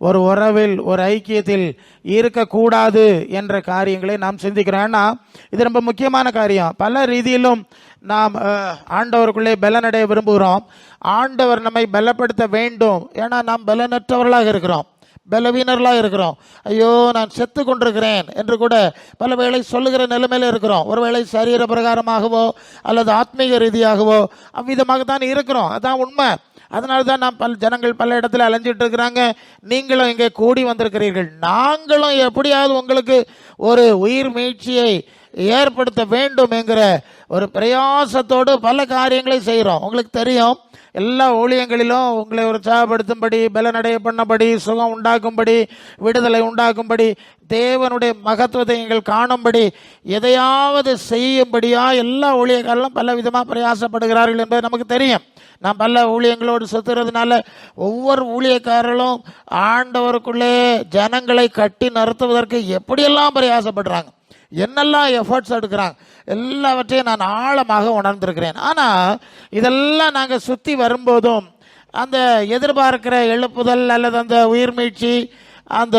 ஒரு உறவில், ஒரு ஐக்கியத்தில் இருக்கக்கூடாது என்ற காரியங்களை நாம் சிந்திக்கிறோம். ஏன்னா இது ரொம்ப முக்கியமான காரியம். பல ரீதியிலும் நாம் ஆண்டவருக்குள்ளே பலனடைய விரும்புகிறோம். ஆண்டவர் நம்மை பலப்படுத்த வேண்டும். ஏன்னா நாம் பலனற்றவர்களாக இருக்கிறோம், பலவீனர்களாக இருக்கிறோம். ஐயோ நான் செத்து கொண்டிருக்கிறேன் என்று கூட பல வேளை சொல்லுகிற நிலைமையில் இருக்கிறோம். ஒருவேளை சரீர பிரகாரமாகவோ அல்லது ஆத்மீக ரீதியாகவோ அவ்விதமாகத்தான் இருக்கிறோம். அதான் உண்மை. அதனால தான் நாம் ஜனங்கள் பல இடத்துல அலைஞ்சிட்டு இருக்கிறாங்க. நீங்களும் இங்கே கூடி வந்திருக்கிறீர்கள். நாங்களும் எப்படியாவது உங்களுக்கு ஒரு உயிர் மீட்சியை ஏற்படுத்த வேண்டும் என்கிற ஒரு பிரயாசத்தோடு பல காரியங்களை செய்கிறோம். உங்களுக்கு தெரியும், எல்லா ஊழியங்களிலும் உங்களை உற்சாகப்படுத்தும்படி, பலனடைய பண்ணபடி, சுகம் உண்டாக்கும்படி, விடுதலை உண்டாக்கும்படி, தேவனுடைய மகத்துவத்தை நீங்கள் காணும்படி, எதையாவது செய்யும்படியா எல்லா ஊழியக்காரர்களும் பல விதமாக பிரயாசப்படுகிறார்கள் என்பது நமக்கு தெரியும். நாம் பல ஊழியங்களோடு சுற்றுறதுனால ஒவ்வொரு ஊழியக்காரர்களும் ஆண்டவருக்குள்ளே ஜனங்களை கட்டி நிறுத்துவதற்கு எப்படியெல்லாம் பிரயாசப்படுறாங்க, என்னெல்லாம் எஃபர்ட்ஸ் எடுக்கிறாங்க, எல்லாவற்றையும் நான் ஆழமாக உணர்ந்திருக்கிறேன். ஆனால் இதெல்லாம் நாங்கள் சுற்றி வரும்போதும் அந்த எதிர்பார்க்கிற எழுப்புதல் அல்லது அந்த உயிர்மீழ்ச்சி, அந்த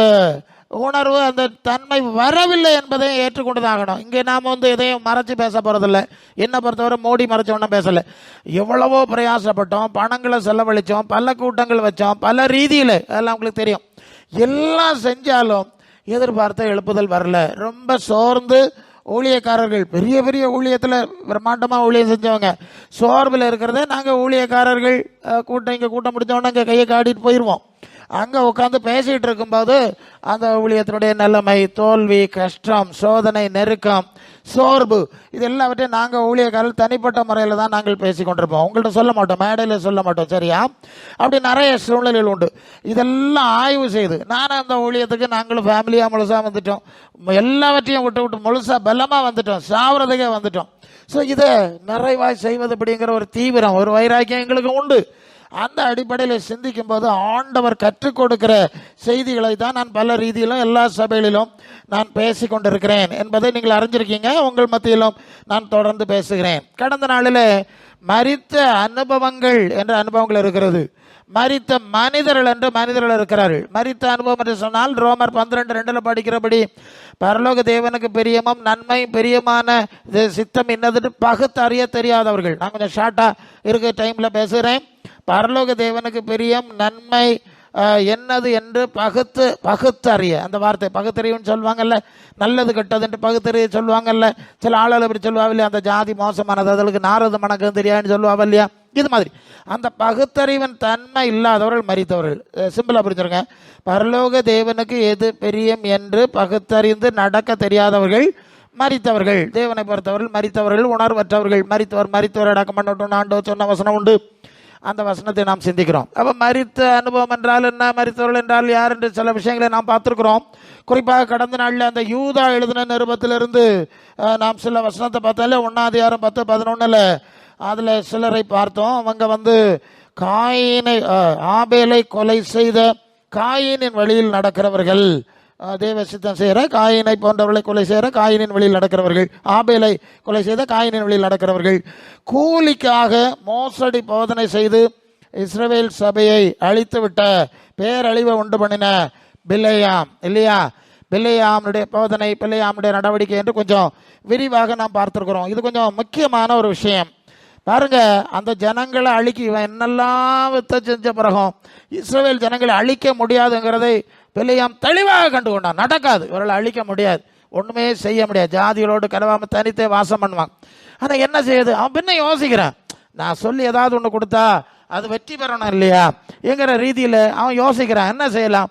உணர்வு, அந்த தன்மை வரவில்லை என்பதை ஏற்றுக்கொண்டுதாகணும். இங்கே நாம் எதையும் மறைச்சி பேச போகிறதில்ல. என்னை பொறுத்தவரை மோடி மறைச்ச ஒன்றும் பேசலை. எவ்வளவோ பிரயாசப்பட்டோம், பணங்களை செலவழித்தோம், பல கூட்டங்கள் வச்சோம், பல ரீதியில், அதெல்லாம் உங்களுக்கு தெரியும். எல்லாம் செஞ்சாலும் எதிர்பார்த்த எழுப்புதல் வரல. ரொம்ப சோர்ந்து ஊழியக்காரர்கள், பெரிய பெரிய ஊழியத்தில் பிரம்மாண்டமாக ஊழியம் செஞ்சவங்க சோர்வில் இருக்கிறத நாங்கள் ஊழியக்காரர்கள் இங்கே கூட்டம் முடித்தோன்னே இங்கே கையை காட்டிட்டு போயிடுவோம். அங்கே உட்காந்து பேசிகிட்டு இருக்கும்போது அந்த ஊழியத்தினுடைய நிலைமை, தோல்வி, கஷ்டம், சோதனை, நெருக்கம், சோர்வு, இது எல்லாவற்றையும் நாங்கள் ஊழியக்காரர்கள் தனிப்பட்ட முறையில் தான் நாங்கள் பேசி கொண்டிருப்போம். உங்கள்கிட்ட சொல்ல மாட்டோம், மேடையில் சொல்ல மாட்டோம். சரியா? அப்படி நிறைய சூழ்நிலைகள் உண்டு. இதெல்லாம் ஆய்வு செய்து நானும் அந்த ஊழியத்துக்கு நாங்களும் ஃபேமிலியாக முழுசாக வந்துட்டோம். எல்லாவற்றையும் விட்டு முழுசாக பலமாக வந்துட்டோம், சாவறதுக்கே வந்துட்டோம். ஸோ இதை நிறைவாய் செய்வது அப்படிங்கிற ஒரு தீவிரம், ஒரு வைராக்கியம் எங்களுக்கு உண்டு. அந்த அடிப்படையில் சிந்திக்கும் போது ஆண்டவர் கற்றுக் கொடுக்கிற செய்திகளை தான் நான் பல ரீதியிலும் எல்லா சபைகளிலும் நான் பேசி கொண்டிருக்கிறேன் என்பதை நீங்கள் அறிஞ்சிருக்கீங்க. உங்கள் மத்தியிலும் நான் தொடர்ந்து பேசுகிறேன். கடந்த நாளில் மரித்த அனுபவங்கள் என்ற அனுபவங்கள் இருக்கிறது, மரித்த மனிதர்கள் என்று மனிதர்கள் இருக்கிறார்கள். மரித்த அனுபவம் என்று சொன்னால் ரோமர் 12:2 படிக்கிறபடி பரலோக தேவனுக்கு பிரியமும் நன்மை பிரியமான சித்தம் என்னதுன்னு பகுத்து அறிய தெரியாதவர்கள். நான் கொஞ்சம் ஷார்ட்டாக இருக்க டைமில் பேசுகிறேன். பரலோக தேவனுக்கு பிரியம் நன்மை என்னது என்று பகுத்தறிய, அந்த வார்த்தை பகுத்தறிவுன்னு சொல்லுவாங்கல்ல, நல்லது கெட்டது என்று பகுத்தறிய சொல்லுவாங்கல்ல. சில ஆளுகள் அப்படி சொல்லுவாங்க இல்லையா, அந்த ஜாதி மோசமானது, அதுக்கு நாரது மணக்கம் தெரியாதுன்னு சொல்லுவாங்க இல்லையா. இது மாதிரி அந்த பகுத்தறிவின் தன்மை இல்லாதவர்கள் மரித்தவர்கள். சிம்பிளாக புரிஞ்சுருங்க, பரலோக தேவனுக்கு எது பிரியம் என்று பகுத்தறிந்து நடக்க தெரியாதவர்கள் மரித்தவர்கள். தேவனை பொறுத்தவர்கள் மரித்தவர்கள், உணர்வற்றவர்கள். மரித்தவர் அடக்கம் பண்ணட்டும் ஆண்டவர் சொன்ன வசனம் உண்டு. அந்த வசனத்தை நாம் சிந்திக்கிறோம். அப்போ மரித்த அனுபவம் என்றால் என்ன, மரித்தவர்கள் என்றால் யார் என்று சில விஷயங்களை நாம் பார்த்துருக்குறோம். குறிப்பாக கடந்த நாளில் அந்த யூதா எழுதின நிருபத்திலிருந்து நாம் சில வசனத்தை பார்த்தாலே 1:10-11 அதில் சிலரை பார்த்தோம். அவங்க ஆபேலை கொலை செய்த காயினின் வழியில் நடக்கிறவர்கள், தேவ சித்தம் செய்கிற காயினை போன்றவர்களை கொலை செய்கிற காயினின் வழியில் நடக்கிறவர்கள், ஆபேலை கொலை செய்த காயினின் வழியில் நடக்கிறவர்கள், கூலிக்காக மோசடி போதனை செய்து இஸ்ரவேல் சபையை அழித்து விட்ட, பேரழிவை உண்டு பண்ணின பிலேயாம் இல்லையா, பிலேயாமுடைய போதனை, பிலேயாமுடைய நடவடிக்கை என்று கொஞ்சம் விரிவாக நாம் பார்த்துருக்குறோம். இது கொஞ்சம் முக்கியமான ஒரு விஷயம். பாருங்க, அந்த ஜனங்களை அழிக்க இவன் என்னெல்லாம் வித்த செஞ்ச பிறகும் இஸ்ரவேல் ஜனங்களை அழிக்க முடியாதுங்கிறதை பிலேயாம் தெளிவாக கண்டு கொண்டான். நடக்காது, இவர்களை அழிக்க முடியாது, ஒன்றுமே செய்ய முடியாது, ஜாதிகளோடு கலவாமல் தனித்தே வாசம் பண்ணுவாங்க. ஆனால் என்ன செய்யுது, அவன் பின்ன யோசிக்கிறான், நான் சொல்லி ஏதாவது ஒன்று கொடுத்தா அது வெற்றி பெறணும் இல்லையா என்கிற ரீதியில் அவன் யோசிக்கிறான். என்ன செய்யலாம்,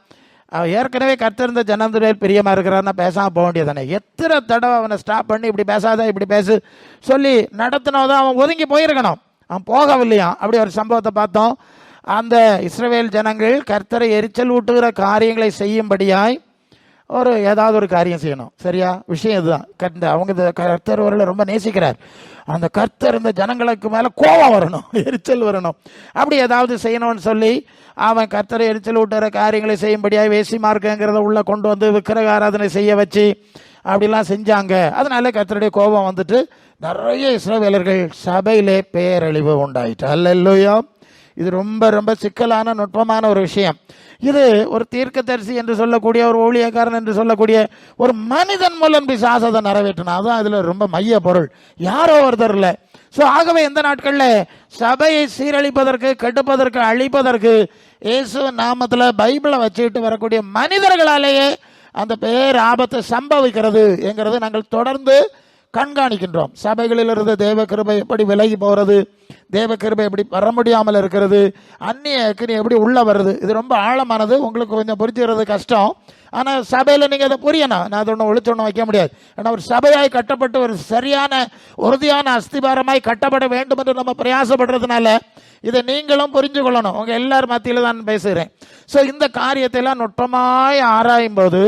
அவன் ஏற்கனவே கத்திருந்த ஜனத்துடைய பிரியமாக இருக்கிறான்னா பேசாமல் போக வேண்டியதானே. எத்தனை தடவை அவனை ஸ்டாப் பண்ணி இப்படி பேசாத இப்படி பேசு சொல்லி நடத்தினதான் அவன் ஒதுங்கி போயிருக்கணும். அவன் போகவில்லையா. அப்படி ஒரு சம்பவத்தை பார்த்தோம். அந்த இஸ்ரவேல் ஜனங்கள் கர்த்தரை எரிச்சல் ஊட்டுகிற காரியங்களை செய்யும்படியாய் ஏதாவது ஒரு காரியம் செய்யணும். சரியா, விஷயம் இதுதான். அவங்க கர்த்தர் அவர்களை ரொம்ப நேசிக்கிறார். அந்த கர்த்தர் இந்த ஜனங்களுக்கு மேலே கோபம் வரணும், எரிச்சல் வரணும், அப்படி ஏதாவது செய்யணும்னு சொல்லி அவன் கர்த்தரை எரிச்சல் ஊட்டுகிற காரியங்களை செய்யும்படியாய் வேசி மார்க்கங்கிறத உள்ள கொண்டு வந்து விக்கிரக ஆராதனை செய்ய வச்சு அப்படிலாம் செஞ்சாங்க. அதனால கர்த்தருடைய கோபம் வந்துட்டு நிறைய இஸ்ரவேலர்கள் சபையிலே பேரழிவு உண்டாயிட்டு. அல்லேலூயா. இது ரொம்ப ரொம்ப சிக்கலான நுட்பமான ஒரு விஷயம். இது ஒரு தீர்க்கதரிசி என்று சொல்லக்கூடிய ஒரு ஊழியக்காரன் என்று சொல்லக்கூடிய ஒரு மனிதன் மூலம் பிசாசத்தை நிறைவேற்றினா. அதுதான் இதில் ரொம்ப மைய பொருள். யாரோ ஒருத்தர் இல்லை. ஸோ ஆகவே இந்த நாட்களில் சபையை சீரழிப்பதற்கு, கெடுப்பதற்கு, அழிப்பதற்கு இயேசு நாமத்தில் பைபிளை வச்சுக்கிட்டு வரக்கூடிய மனிதர்களாலேயே அந்த பேர் ஆபத்தை சம்பவிக்கிறது என்கிறது நாங்கள் தொடர்ந்து கண்காணிக்கின்றோம். சபைகளிலிருந்து தேவ கிருபை எப்படி விலகி போகிறது, தேவ கிருபை எப்படி வர முடியாமல் இருக்கிறது, அந்நிய அக்கினி எப்படி உள்ள வருது. இது ரொம்ப ஆழமானது, உங்களுக்கு கொஞ்சம் புரிஞ்சுக்கிறது கஷ்டம். ஆனால் சபையில் நீங்கள் அதை புரியணும். நான் அது ஒன்று ஒழிச்சொன்னும் வைக்க முடியாது. ஏன்னா ஒரு சபையாய் கட்டப்பட்டு ஒரு சரியான உறுதியான அஸ்திபாரமாய் கட்டப்பட வேண்டும் என்று நம்ம பிரயாசப்படுறதுனால இதை நீங்களும் புரிஞ்சு கொள்ளணும். உங்கள் எல்லார் மத்தியில் தான் பேசுகிறேன். ஸோ இந்த காரியத்தை எல்லாம் நுட்பமாய் ஆராயும் போது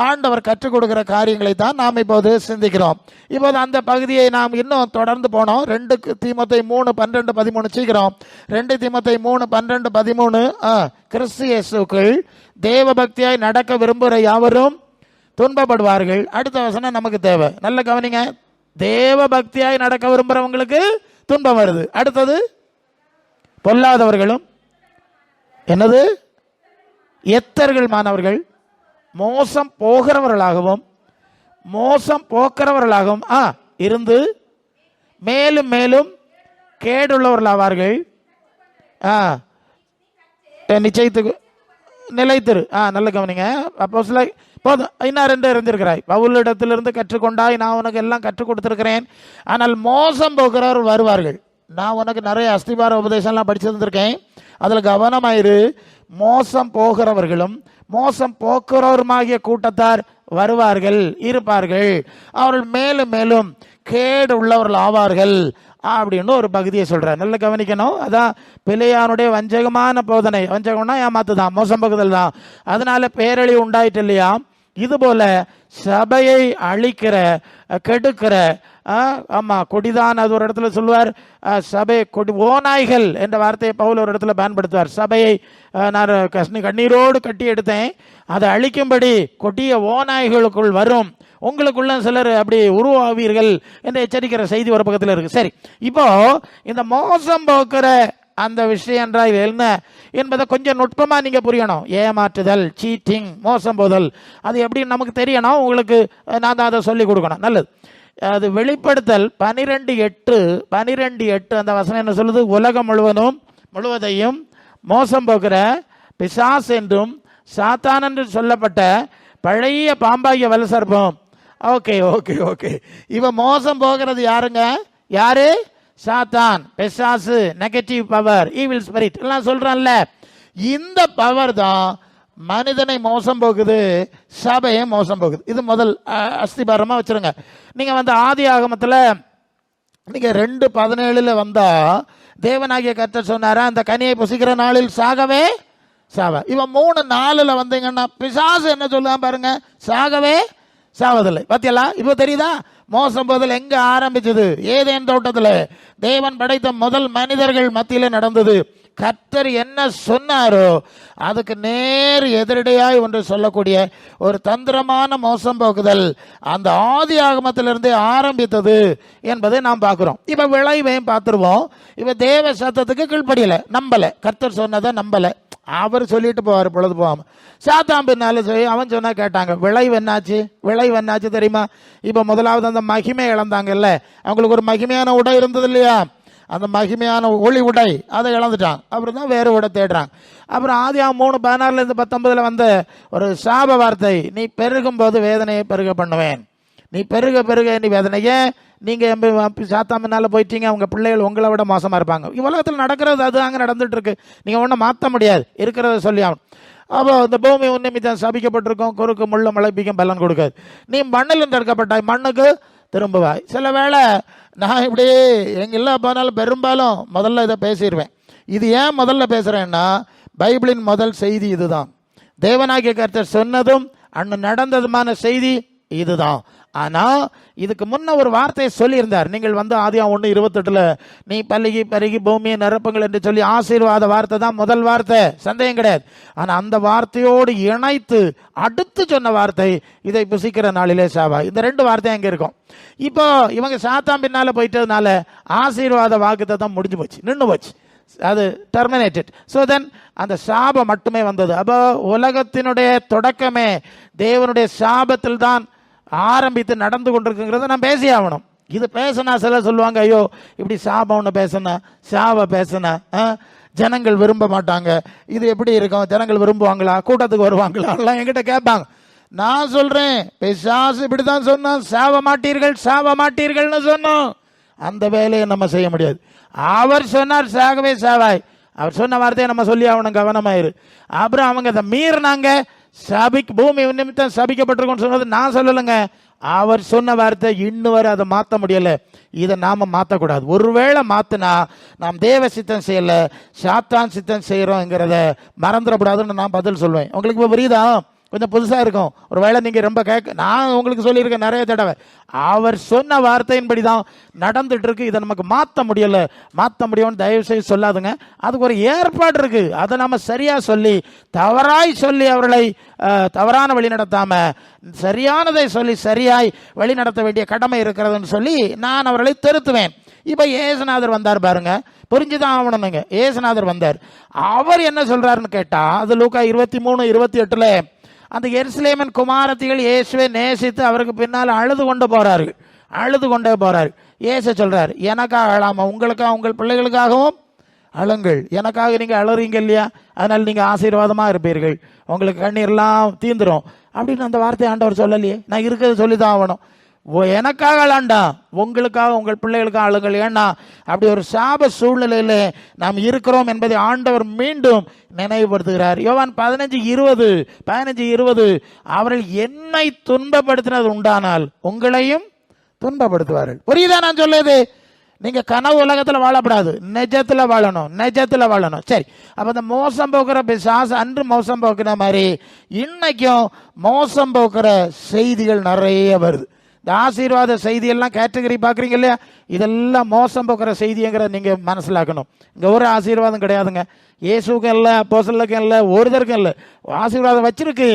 ஆண்டவர் கற்றுக் கொடுக்கிற காரியங்களை தான் நாம் இப்போது சிந்திக்கிறோம். இப்போது அந்த பகுதியை நாம் இன்னும் தொடர்ந்து போனோம். 2 தீமோத்தேயு 3:12-13 சீக்கிரம். 2 தீமோத்தேயு 3:12-13 கிறிஸ்து இயேசுக்குள் தேவ பக்தியாய் நடக்க விரும்புகிற யாவரும் துன்பப்படுவார்கள். அடுத்த வசனம் நமக்கு தேவை, நல்ல கவனிங்க. தேவ பக்தியாய் நடக்க விரும்புகிறவங்களுக்கு துன்பம் வருது. அடுத்தது பொல்லாதவர்களும் என்னது எத்தர்கள் மாணவர்கள் மோசம் போகிறவர்களாகவும் மோசம் போக்கிறவர்களாகவும் இருந்து மேலும் மேலும் கேடுள்ளவர்களாவார்கள். நிச்சயத்துக்கு நிலைத்திரு. நல்ல கவனிங்க. அப்போ சில போதும் இன்னும் 2 இருந்திருக்கிறாய். பவுலிடத்திலிருந்து கற்றுக்கொண்டாய், நான் உனக்கு எல்லாம் கற்றுக் கொடுத்துருக்கிறேன். ஆனால் மோசம் போகிறவர் வருவார்கள். நான் உனக்கு நிறைய அஸ்திபார உபதேசம்லாம் படிச்சிருந்திருக்கேன், அதில் கவனமாயிரு. மோசம் போகிறவர்களும் மோசம் போக்குறவருமாகிய கூட்டத்தார் வருவார்கள், இருப்பார்கள். அவர்கள் மேலும் மேலும் கேடு உள்ளவர்கள் ஆவார்கள் அப்படின்னு ஒரு பகுதியை சொல்றார். நல்லா கவனிக்கணும். அதான் பிள்ளையானுடைய வஞ்சகமான போதனை. வஞ்சகம்னா ஏமாத்து தான், மோசம் போக்குதல் தான். அதனால பேரழிவு உண்டாயிட்டு இல்லையா? இதுபோல சபையை அழிக்கிற, கெடுக்கிற, கொடிதான். அது ஒரு இடத்துல சொல்லுவார், சபை கொடி ஓநாய்கள் என்ற வார்த்தையை பவுல் ஒரு இடத்துல பயன்படுத்துவார். சபையை நான் கண்ணீரோடு கட்டி எடுத்தேன், அதை அழிக்கும்படி கொடிய ஓநாய்களுக்குள் வரும், உங்களுக்குள்ள சிலர் அப்படி உருவாவீர்கள் என்று எச்சரிக்கிற செய்தி ஒரு பக்கத்தில் இருக்கு. சரி, இப்போ இந்த மோசம் போக்குற அந்த விஷயம் என்றால் என்ன என்பதை கொஞ்சம் நுட்பமா நீங்க புரியணும். ஏமாற்றுதல், சீட்டிங், மோசம் போதல், அது எப்படின்னு நமக்கு தெரியணும். உங்களுக்கு நான் தான் அதை சொல்லி கொடுக்கணும். நல்லது. அது வெளிப்படுத்தல் 12:8 அந்த வசனம் என்ன சொல்லுது? உலகம் முழுவதையும் மோசம் போக்குற பிசாஸ் என்றும் சாத்தான் என்று சொல்லப்பட்ட பழைய பாம்பாகிய வலுசர்ப்பம். ஓகே ஓகே ஓகே இவன் மோசம் போகிறது யாருங்க? யாரு? சாத்தான், பிசாசு, நெகட்டிவ் பவர், ஈவில் ஸ்பிரிட் எல்லாம் சொல்றான்ல. இந்த பவர் தான் மனிதனை மோசம் போகுது, சபையை மோசம் போகுது. இது முதல் அஸ்திபாரமா வச்சிருங்க. நீங்க ஆதி ஆகமத்தில் நீங்க 2:17 வந்தா தேவனாகிய கர்த்தர் சொன்னாரா, அந்த கனியை புசிக்கிற நாளில் சாகவே சாவ. இவன் 3:4 வந்தீங்கன்னா பிசாசு என்ன சொல்லுவான் பாருங்க, சாகவே சாவதில்லை. பாத்தியலா? இப்போ தெரியுதா மோசம் போதல் எங்க ஆரம்பிச்சது? ஏதேன் தோட்டத்தில் தேவன் படைத்த முதல் மனிதர்கள் மத்தியில் நடந்தது. கர்த்தர் என்ன சொன்னாரோ அதுக்கு நேர் எதிரடையாய் ஒன்று சொல்லக்கூடிய ஒரு தந்திரமான மோசம் போக்குதல் அந்த ஆதி ஆகமத்திலிருந்தே ஆரம்பித்தது என்பதை நாம் பார்க்கிறோம். இப்ப விளைவையும் பார்த்துருவோம். இப்ப தேவ சத்தத்துக்கு கீழ்ப்படியல, நம்பல, கர்த்தர் சொன்னதை நம்பல. அவர் சொல்லிட்டு போவார் பொழுது போகாம. சாத்தான் பின்னால அவன் சொன்னா கேட்டாங்க. விளைவு என்னாச்சு தெரியுமா? இப்ப முதலாவது அந்த மகிமை இழந்தாங்கல்ல, அவங்களுக்கு ஒரு மகிமையான உடை இருந்தது இல்லையா? அந்த மகிமையான ஒளி உடை அதை இழந்துட்டாங்க. அப்புறம் தான் வேறு உடை தேடுறாங்க. அப்புறம் ஆதியாகமம் 3:16-19 வந்த ஒரு சாப வார்த்தை, நீ பெருகும் போது வேதனையை பெருக பண்ணுவேன். நீ பெருக நீ வேதனையே, நீங்க சாத்தாமனால போயிட்டீங்க, அவங்க பிள்ளைகள் உங்களை விட மோசமா இருப்பாங்க. உலகத்தில் நடக்கிறது அது அங்கே நடந்துட்டு இருக்கு. நீங்க ஒன்றும் மாற்ற முடியாது, இருக்கிறத சொல்லி ஆகணும். அப்போ இந்த பூமி உன்னிமித்தம் சபிக்கப்பட்டிருக்கும், குறுக்கு முள்ள முளைப்பிக்கும், பலன் கொடுக்காது. நீ மண்ணில் எடுக்கப்பட்டாய், மண்ணுக்கு திரும்புவாய். சில வேளை நான் இப்படி எங்கெல்லாம் போனாலும் பெரும்பாலும் முதல்ல இதை பேசிடுவேன். இது ஏன் முதல்ல பேசுறேன்னா, பைபிளின் முதல் செய்தி இதுதான். தேவனாகிய கர்த்தர் சொன்னதும் அண்ணன் நடந்ததுமான செய்தி இதுதான். ஆனா இதுக்கு முன்ன ஒரு வார்த்தையை சொல்லியிருந்தார். நீங்கள் ஆதியாகமம் 1:28 நீ பருகி பூமியை நிரப்புங்கள் என்று சொல்லி ஆசீர்வாத வார்த்தை தான் முதல் வார்த்தை, சந்தேகம் கிடையாது. ஆனா அந்த வார்த்தையோடு இணைத்து அடுத்து சொன்ன வார்த்தை, இதை புசிக்கிற நாளிலே சாவா. இந்த 2 வார்த்தை அங்க இருக்கும். இப்போ இவங்க சாத்தான் பின்னால போயிட்டதுனால ஆசீர்வாத வாக்குத்தத்தம் முடிஞ்சு போச்சு, நின்று போச்சு. அது டெர்மினேட்டட். ஸோ தென் அந்த சாபம் மட்டுமே வந்தது. அப்போ உலகத்தினுடைய தொடக்கமே தேவனுடைய சாபத்தில் தான் ஆரம்பித்து நடந்து கொண்டிருக்குங்கிறத நான் பேசி ஆகணும். இது பேசினா சில சொல்லுவாங்க, ஐயோ இப்படி சாபம் ஒன்று பேசினா சாப பேசினா ஜனங்கள் விரும்ப மாட்டாங்க, இது எப்படி இருக்கும், ஜனங்கள் விரும்புவாங்களா, கூட்டத்துக்கு வருவாங்களா எல்லாம் என்கிட்ட கேட்பாங்க. நான் சொல்றேன், பிசாசு இப்படிதான் சொன்னான், சாவ மாட்டீர்கள் சாவ மாட்டீர்கள்னு சொன்னோம். அந்த வேலையை நம்ம செய்ய முடியாது. அவர் சொன்னார் சாகவே சாவாய், அவர் சொன்ன வார்த்தையை நம்ம சொல்லி ஆகணும், கவனமாயிரு. அப்புறம் அவங்க அதை மீறினாங்க, பூமி நிமித்தம் சபிக்கப்பட்டிருக்கும்னு சொன்னது நான் சொல்லலைங்க, அவர் சொன்ன வார்த்தை இன்னும் வரை அதை மாற்ற முடியல. இதை நாம மாற்றக்கூடாது. ஒருவேளை மாத்தினா நாம் தேவ சித்தம் செய்யல, சாத்தான் சித்தம் செய்யறோங்கிறத மறந்துடக்கூடாதுன்னு நான் பதில் சொல்லுவேன். உங்களுக்கு இப்போ புரியுதா? கொஞ்சம் புதுசாக இருக்கும். ஒரு வேளை நீங்கள் ரொம்ப நான் உங்களுக்கு சொல்லியிருக்கேன் நிறைய தடவை, அவர் சொன்ன வார்த்தையின்படி தான் நடந்துட்டு இருக்கு. இதை நமக்கு மாற்ற முடியலை, மாற்ற முடியும்னு தயவு செய்து சொல்லாதுங்க. அதுக்கு ஒரு ஏற்பாடு இருக்கு. அதை நம்ம சரியா சொல்லி தவறாய் சொல்லி அவர்களை தவறான வழி நடத்தாம சரியானதை சொல்லி சரியாய் வழி நடத்த வேண்டிய கடமை இருக்கிறதுன்னு சொல்லி நான் அவர்களை திருத்துவேன். இப்போ ஏசுநாதர் வந்தார் பாருங்க, புரிஞ்சுதான் ஆகணுங்க. ஏசுநாதர் வந்தார், அவர் என்ன சொல்றாருன்னு கேட்டா, அது லூக்கா 23:28 அந்த எருசலேமின் குமாரத்திகள் இயேசுவை நேசித்து அவருக்கு பின்னால் அழுது கொண்டு போறாரு, அழுது கொண்டே போறாரு. இயேசு சொல்றாரு, எனக்காக அழாம உங்களுக்காக உங்கள் பிள்ளைகளுக்காகவும் அழுங்கள். எனக்காக நீங்க அழுறீங்க இல்லையா, அதனால நீங்க ஆசீர்வாதமா இருப்பீர்கள், உங்களுக்கு கண்ணீர்லாம் தீந்துரும் அப்படின்னு அந்த வார்த்தையை ஆண்டவர் சொல்லலையே. நான் இருக்கிறது சொல்லிதான் ஆகணும். எனக்காக அழாண்டா, உங்களுக்காக உங்கள் பிள்ளைகளுக்காக அழுங்கள். ஏன்னா அப்படி ஒரு சாப சூழ்நிலையில நாம் இருக்கிறோம் என்பதை ஆண்டவர் மீண்டும் நினைவுபடுத்துகிறார். யோவான் 15:20 அவர்கள் என்னை துன்பப்படுத்தினது உண்டானால் உங்களையும் துன்பப்படுத்துவார்கள். புரியுதா நான் சொல்லுது? நீங்க கனவு உலகத்துல வாழப்படாது, நெஜத்துல வாழணும், நெஜத்துல வாழணும். சரி, அப்ப இந்த மோசம் போக்குற பிசாசு அன்று மோசம் போக்குற மாதிரி இன்னைக்கும் மோசம் போக்குற செய்திகள் நிறைய வருது. இந்த ஆசீர்வாத செய்தியெல்லாம் கேட்டகரி பார்க்குறீங்க இல்லையா, இதெல்லாம் மோசம் போக்குற செய்திங்கிற நீங்கள் மனசிலாக்கணும். இங்கே ஒரு ஆசீர்வாதம் கிடையாதுங்க. இயேசுக்கும் இல்லை, அப்போஸ்தலருக்கும் இல்லை, ஒருத்தருக்கும் இல்லை. ஆசீர்வாதம் வச்சிருக்கு.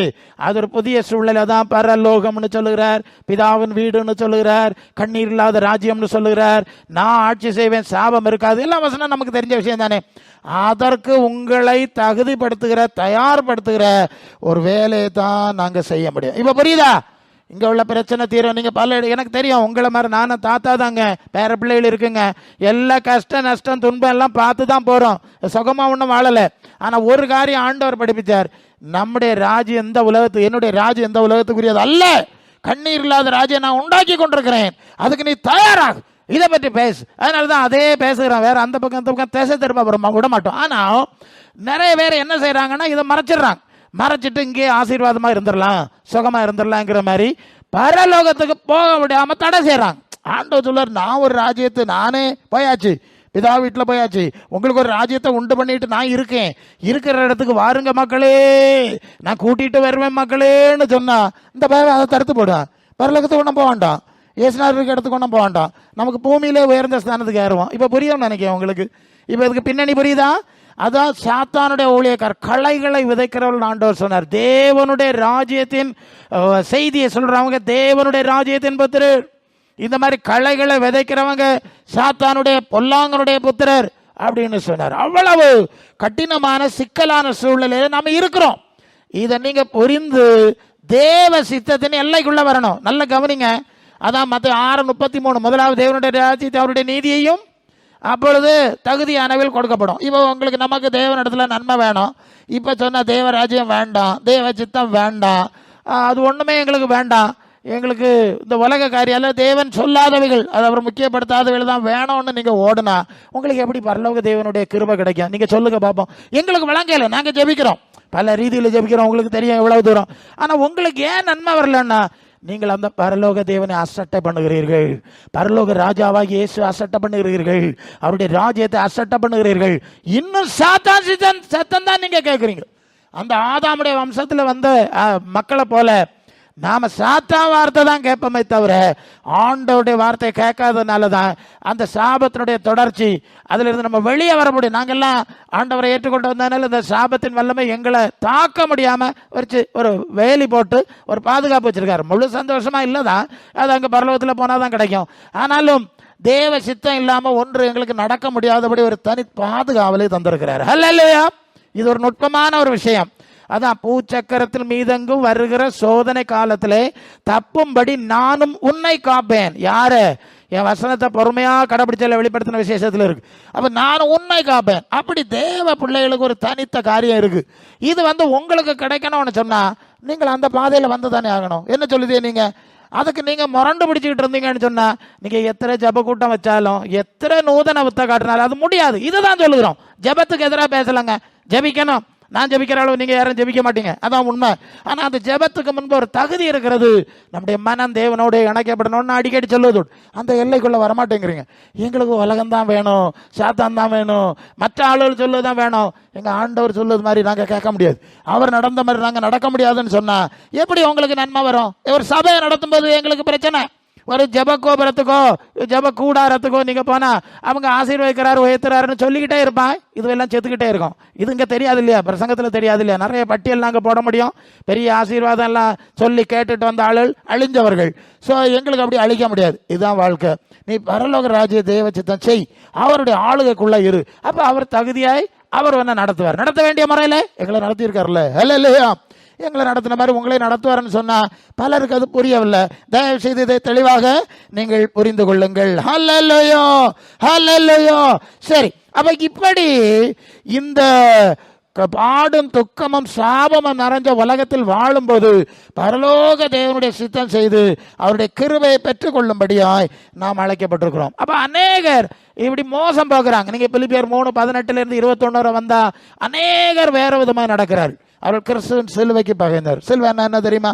அது ஒரு புதிய சூழ்நிலை தான். பரலோகம்னு சொல்லுகிறார், பிதாவின் வீடுன்னு சொல்லுகிறார், கண்ணீர் இல்லாத ராஜ்யம்னு சொல்லுகிறார், நான் ஆட்சி செய்வேன், சாபம் இருக்காது, எல்லாம் வசனம் நமக்கு தெரிஞ்ச விஷயம் தானே. அதற்கு உங்களை தகுதிப்படுத்துகிற தயார்படுத்துகிற ஒரு வேலையை தான் நாங்கள் செய்ய முடியும். இப்போ புரியுதா? இங்கே உள்ள பிரச்சனை தீரும். நீங்கள் எனக்கு தெரியும், உங்களை மாதிரி நானும் தாத்தா தாங்க, பேர பிள்ளைகள் இருக்குங்க, எல்லா கஷ்டம் நஷ்டம் துன்பம் எல்லாம் பார்த்து தான் போகிறோம், சுகமாக ஒன்றும் வாழலை. ஆனால் ஒரு காரியம் ஆண்டவர் படிப்பிச்சார், நம்முடைய ராஜ்யம் எந்த உலகத்துக்கு, என்னுடைய ராஜ்யம் எந்த உலகத்துக்குரியது அல்ல, கண்ணீர் இல்லாத ராஜ்யம் நான் உண்டாக்கி கொண்டிருக்கிறேன், அதுக்கு நீ தயாராக இதை பற்றி பேசு. அதனால தான் அதே பேசுகிறேன், வேற அந்த பக்கம் திசை திரும்ப விட மாட்டோம். ஆனால் நிறைய பேர் என்ன செய்கிறாங்கன்னா இதை மறைச்சிடுறாங்க, மறைச்சிட்டு இங்கே ஆசீர்வாதமாக இருந்துடலாம், சுகமாக இருந்துடலாங்கிற மாதிரி பரலோகத்துக்கு போக விடாம தடை செய்கிறாங்க. ஆண்டவர் சொல்றார், நான் ஒரு ராஜ்யத்தை நானே போயாச்சு, பிதா வீட்டில் போயாச்சு, உங்களுக்கு ஒரு ராஜ்யத்தை உண்டு பண்ணிட்டு நான் இருக்கேன், இருக்கிற இடத்துக்கு வாருங்க மக்களே, நான் கூட்டிட்டு வருவேன் மக்களேன்னு சொன்னா இந்த பயம் அதை தடுத்து போடுவேன். பரலோகத்துக்கு ஒன்றும் போக வேண்டாம், ஏசுநாதர் இருக்க இடத்துக்கு ஒன்றும் போக வேண்டாம், நமக்கு பூமியிலே உயர்ந்த ஸ்தானத்துக்கு ஏறுவோம். இப்போ புரியும் நினைக்கிறேன் உங்களுக்கு. இப்போ இதுக்கு பின்னணி புரியுதா? அதான் சாத்தானுடைய ஊழியக்கார், களைகளை விதைக்கிறவர்கள் ஆண்டவர் சொன்னார். தேவனுடைய ராஜ்யத்தின் செய்தியை சொல்றவங்க தேவனுடைய ராஜ்யத்தின் புத்திரர். இந்த மாதிரி களைகளை விதைக்கிறவங்க சாத்தானுடைய பொல்லாங்கனுடைய புத்திரர் அப்படின்னு சொன்னார். அவ்வளவு கடினமான சிக்கலான சூழ்நிலையில நாம இருக்கிறோம். இதை நீங்க புரிந்து தேவ சித்தத்தின் எல்லைக்குள்ள வரணும். நல்ல கவனிங்க. அதான் மத்த 6:33 முதலாவது தேவனுடைய ராஜ்யத்தை அவருடைய நீதியையும் அப்பொழுது தகுதியானவில் கொடுக்கப்படும். இப்போ உங்களுக்கு நமக்கு தேவனிடத்துல நன்மை வேணும். இப்போ சொன்ன தேவராஜ்யம் வேண்டாம், தேவ சித்தம் வேண்டாம், அது ஒன்றுமே எங்களுக்கு வேண்டாம், எங்களுக்கு இந்த உலக காரியால தேவன் சொல்லாதவைகள், அது அவர் முக்கியப்படுத்தாதவைகள் தான் வேணும்னு நீங்கள் ஓடுனா உங்களுக்கு எப்படி பரலோக தேவனுடைய கிருபை கிடைக்கும்? நீங்கள் சொல்லுங்க பார்ப்போம். எங்களுக்கு வழங்கலை, நாங்கள் ஜெபிக்கிறோம், பல ரீதியில் ஜெபிக்கிறோம், உங்களுக்கு தெரியும் எவ்வளவு தூரம். ஆனால் உங்களுக்கு ஏன் நன்மை வரலன்னா நீங்கள் அந்த பரலோக தேவனை அசட்டை பண்ணுகிறீர்கள், பரலோக ராஜாவாகி இயேசு அசட்டை பண்ணுகிறீர்கள், அவருடைய ராஜ்யத்தை அசட்டை பண்ணுகிறீர்கள். இன்னும் சாத்தான் சத்தம் தான் நீங்க கேட்குறீங்க. அந்த ஆதாமுடைய வம்சத்தில் வந்த மக்களை போல நாம சாத்தான் வார்த்தை தான் கேட்போமே தவிர ஆண்டவருடைய வார்த்தை கேட்காதனால தான் அந்த சாபத்தினுடைய தொடர்ச்சி, அதுல இருந்து நம்ம வெளியே வர முடியும். நாங்கெல்லாம் ஆண்டவரை ஏற்றுக்கொண்டு வந்ததுனால இந்த சாபத்தின் வல்லமை எங்களை தாக்க முடியாம ஒரு வேலி போட்டு ஒரு பாதுகாப்பு வச்சிருக்காரு. முழு சந்தோஷமா இல்லதான், அது அங்கே பரலோகத்தில் போனாதான் கிடைக்கும். ஆனாலும் தேவ சித்தம் இல்லாம ஒன்று எங்களுக்கு நடக்க முடியாதபடி ஒரு தனி பாதுகாவலை தந்திருக்கிறார். ஹல்லேலூயா. இது ஒரு நுட்பமான ஒரு விஷயம். அதான் பூச்சக்கரத்தில் மீதெங்கும் வருகிற சோதனை காலத்திலே தப்பும்படி நானும் உன்னை காப்பேன். யாரு? என் வசனத்தை பொறுமையா கடைபிடிச்சல வெளிப்படுத்தின விசேஷத்துல இருக்கு. அப்ப நானும் உன்னை காப்பேன். அப்படி தேவ பிள்ளைகளுக்கு ஒரு தனித்த காரியம் இருக்கு. இது உங்களுக்கு கிடைக்கணும்னு சொன்னா நீங்கள் அந்த பாதையில வந்து தானே ஆகணும். என்ன சொல்லுதே நீங்க? அதுக்கு நீங்க முரண்டு பிடிச்சிக்கிட்டு இருந்தீங்கன்னு சொன்னா நீங்க எத்தனை ஜப கூட்டம் வச்சாலும் எத்தனை நூதன வித்த காட்டினாலும் அது முடியாது. இதுதான் சொல்லுகிறோம். ஜபத்துக்கு எதிராக பேசலங்க. ஜபிக்கணும். நான் ஜபிக்கிற அளவு நீங்க யாரும் ஜபிக்க மாட்டீங்க, அதான் உண்மை. ஆனா அந்த ஜபத்துக்கு முன்பு ஒரு தகுதி இருக்கிறது. நம்முடைய மனம் தேவனோட இணைக்கப்படணும்னு அடிக்கடி சொல்லுவது. அந்த எல்லைக்குள்ள வரமாட்டேங்கிறீங்க. எங்களுக்கு உலகம் தான் வேணும், சாத்தான் தான் வேணும், மற்ற ஆளுகள் சொல்லுதான் வேணும். எங்க ஆண்டவர் சொல்லுவது மாதிரி நாங்க கேட்க முடியாது. அவர் நடந்த மாதிரி நாங்க நடக்க முடியாதுன்னு சொன்னா எப்படி உங்களுக்கு நன்மை வரும்? ஒரு சபையை நடத்தும் போது எங்களுக்கு பிரச்சனை. ஒரு ஜப கோபுரத்துக்கோ ஜப கூடாரத்துக்கோ நீங்க போனா அவங்க ஆசீர்வதிக்கிறாரு உயர்த்துறாருன்னு சொல்லிக்கிட்டே இருப்பான். இதுவெல்லாம் செத்துக்கிட்டே இருக்கும். இது இங்க தெரியாது இல்லையா? பிரசங்கத்துல தெரியாது இல்லையா? நிறைய பட்டியல் நாங்க போட முடியும். பெரிய ஆசீர்வாதம் எல்லாம் சொல்லி கேட்டுட்டு வந்த ஆளுகள் அழிஞ்சவர்கள். ஸோ எங்களுக்கு அப்படி அழிக்க முடியாது. இதுதான் வாழ்க்கை. நீ பரலோக ராஜ்ய தேவ சித்தம் செய், அவருடைய ஆளுகைக்குள்ள இரு. அப்ப அவர் தகுதியாய் அவர் நடத்துவார். நடத்த வேண்டிய முறையில எங்களை நடத்தியிருக்காருல்ல. இல்லையா? எங்களை நடத்தின மாதிரி உங்களை நடத்துவார்னு சொன்னா பலருக்கு அது புரியவில்லை. தயவு செய்து இதை தெளிவாக நீங்கள் புரிந்து கொள்ளுங்கள். ஹல்லேலூயா, ஹல்லேலூயா. சரி, அப்ப இப்படி இந்த பாடும் துக்கமும் சாபமும் நிறைஞ்ச உலகத்தில் வாழும்போது பரலோக தேவனுடைய சித்தம் செய்து அவருடைய கிருபையை பெற்றுக் கொள்ளும்படியாய் நாம் அழைக்கப்பட்டிருக்கிறோம். அப்ப அநேகர் இப்படி மோசம் போகிறாங்க. நீங்க பிலிப்பியர் 3:18 21 வந்தா அநேகர் வேற விதமாக நடக்கிறார். அவர்கள் கிறிஸ்துவின் சிலுவைக்கு பகைந்தார். சிலுவை என்ன தெரியுமா?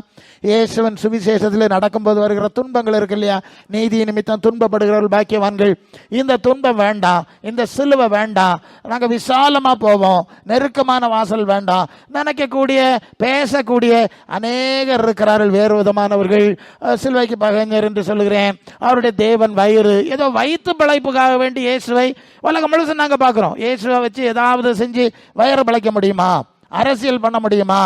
இயேசுவின் சுவிசேஷத்தில் நடக்கும்போது வருகிற துன்பங்கள் இருக்கு இல்லையா? நீதி நிமித்தம் துன்பப்படுகிறவர்கள் பாக்கியவான்கள். இந்த துன்பம் வேண்டாம், இந்த சிலுவை வேண்டாம், நாங்கள் விசாலமா போவோம், நெருக்கமான வாசல் வேண்டாம் நினைக்கக்கூடிய பேசக்கூடிய அநேகர் இருக்கிறார்கள். வேறு விதமானவர்கள் சிலுவைக்கு பகைஞர் என்று சொல்லுகிறேன். அவருடைய தேவன் வயிறு, ஏதோ வயிற்று பிழைப்புக்காக வேண்டி இயேசுவை உலகம் முழுசும் நாங்கள் பார்க்கிறோம். இயேசுவை வச்சு ஏதாவது செஞ்சு வயிறு பிழைக்க முடியுமா? அரசியல் பண்ண முடியுமா?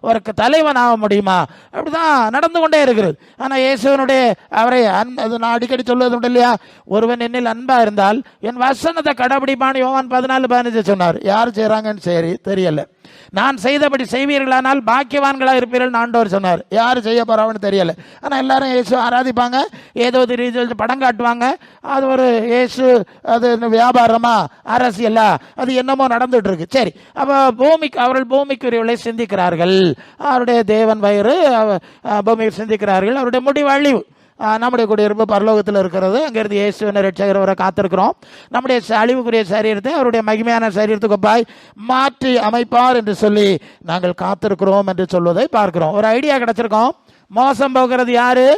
ஒரு தலைவன் ஆக முடியுமா? அப்படிதான் நடந்து கொண்டே இருக்கிறது. ஆனா இயேசுவனுடைய அவரை நான் அடிக்கடி சொல்வது உண்டு இல்லையா? ஒருவன் என்னில் அன்பா இருந்தால் என் வசனத்தை கடைபிடிப்பான்னு யோவான் 14:15 சொன்னார். யார் செய்யறாங்கன்னு சரி தெரியல. நான் செய்தபடி செய்வீர்களானால் பாக்கியவான்களா இருப்பீர்கள் ஆண்டவர் சொன்னார். யாரு செய்ய போறாங்கன்னு தெரியல. ஆனா எல்லாரும் இயேசு ஆராதிப்பாங்க, ஏதோ ரீதியில் படம் காட்டுவாங்க. அது ஒரு இயேசு அது வியாபாரமா அரசியலா அது என்னமோ நடந்துட்டு இருக்கு. சரி, அப்ப அவர்கள் பூமிக்குரியவர்களை சிந்திக்கிறார்கள். அவருடைய தேவன் வயிறு பூமியை சிந்திக்கிறார்கள். அவருடைய முடிவு அழிவு. நம்முடைய குடியிருப்பு பரலோகத்தில் இருக்கிறது. அங்கிருந்து இயேசுவின் ரட்சகரை காத்திருக்கிறோம். நம்முடைய அழிவுக்குரிய சரீரத்தை அவருடைய மகிமையான சரீரத்துக்கு ஒப்பாய் மாற்றி அமைப்பார் என்று சொல்லி நாங்கள் காத்திருக்கிறோம் என்று சொல்வதை பார்க்கிறோம். ஒரு ஐடியா கிடைச்சிருக்கோம். மோசம் போகிறது யாரு?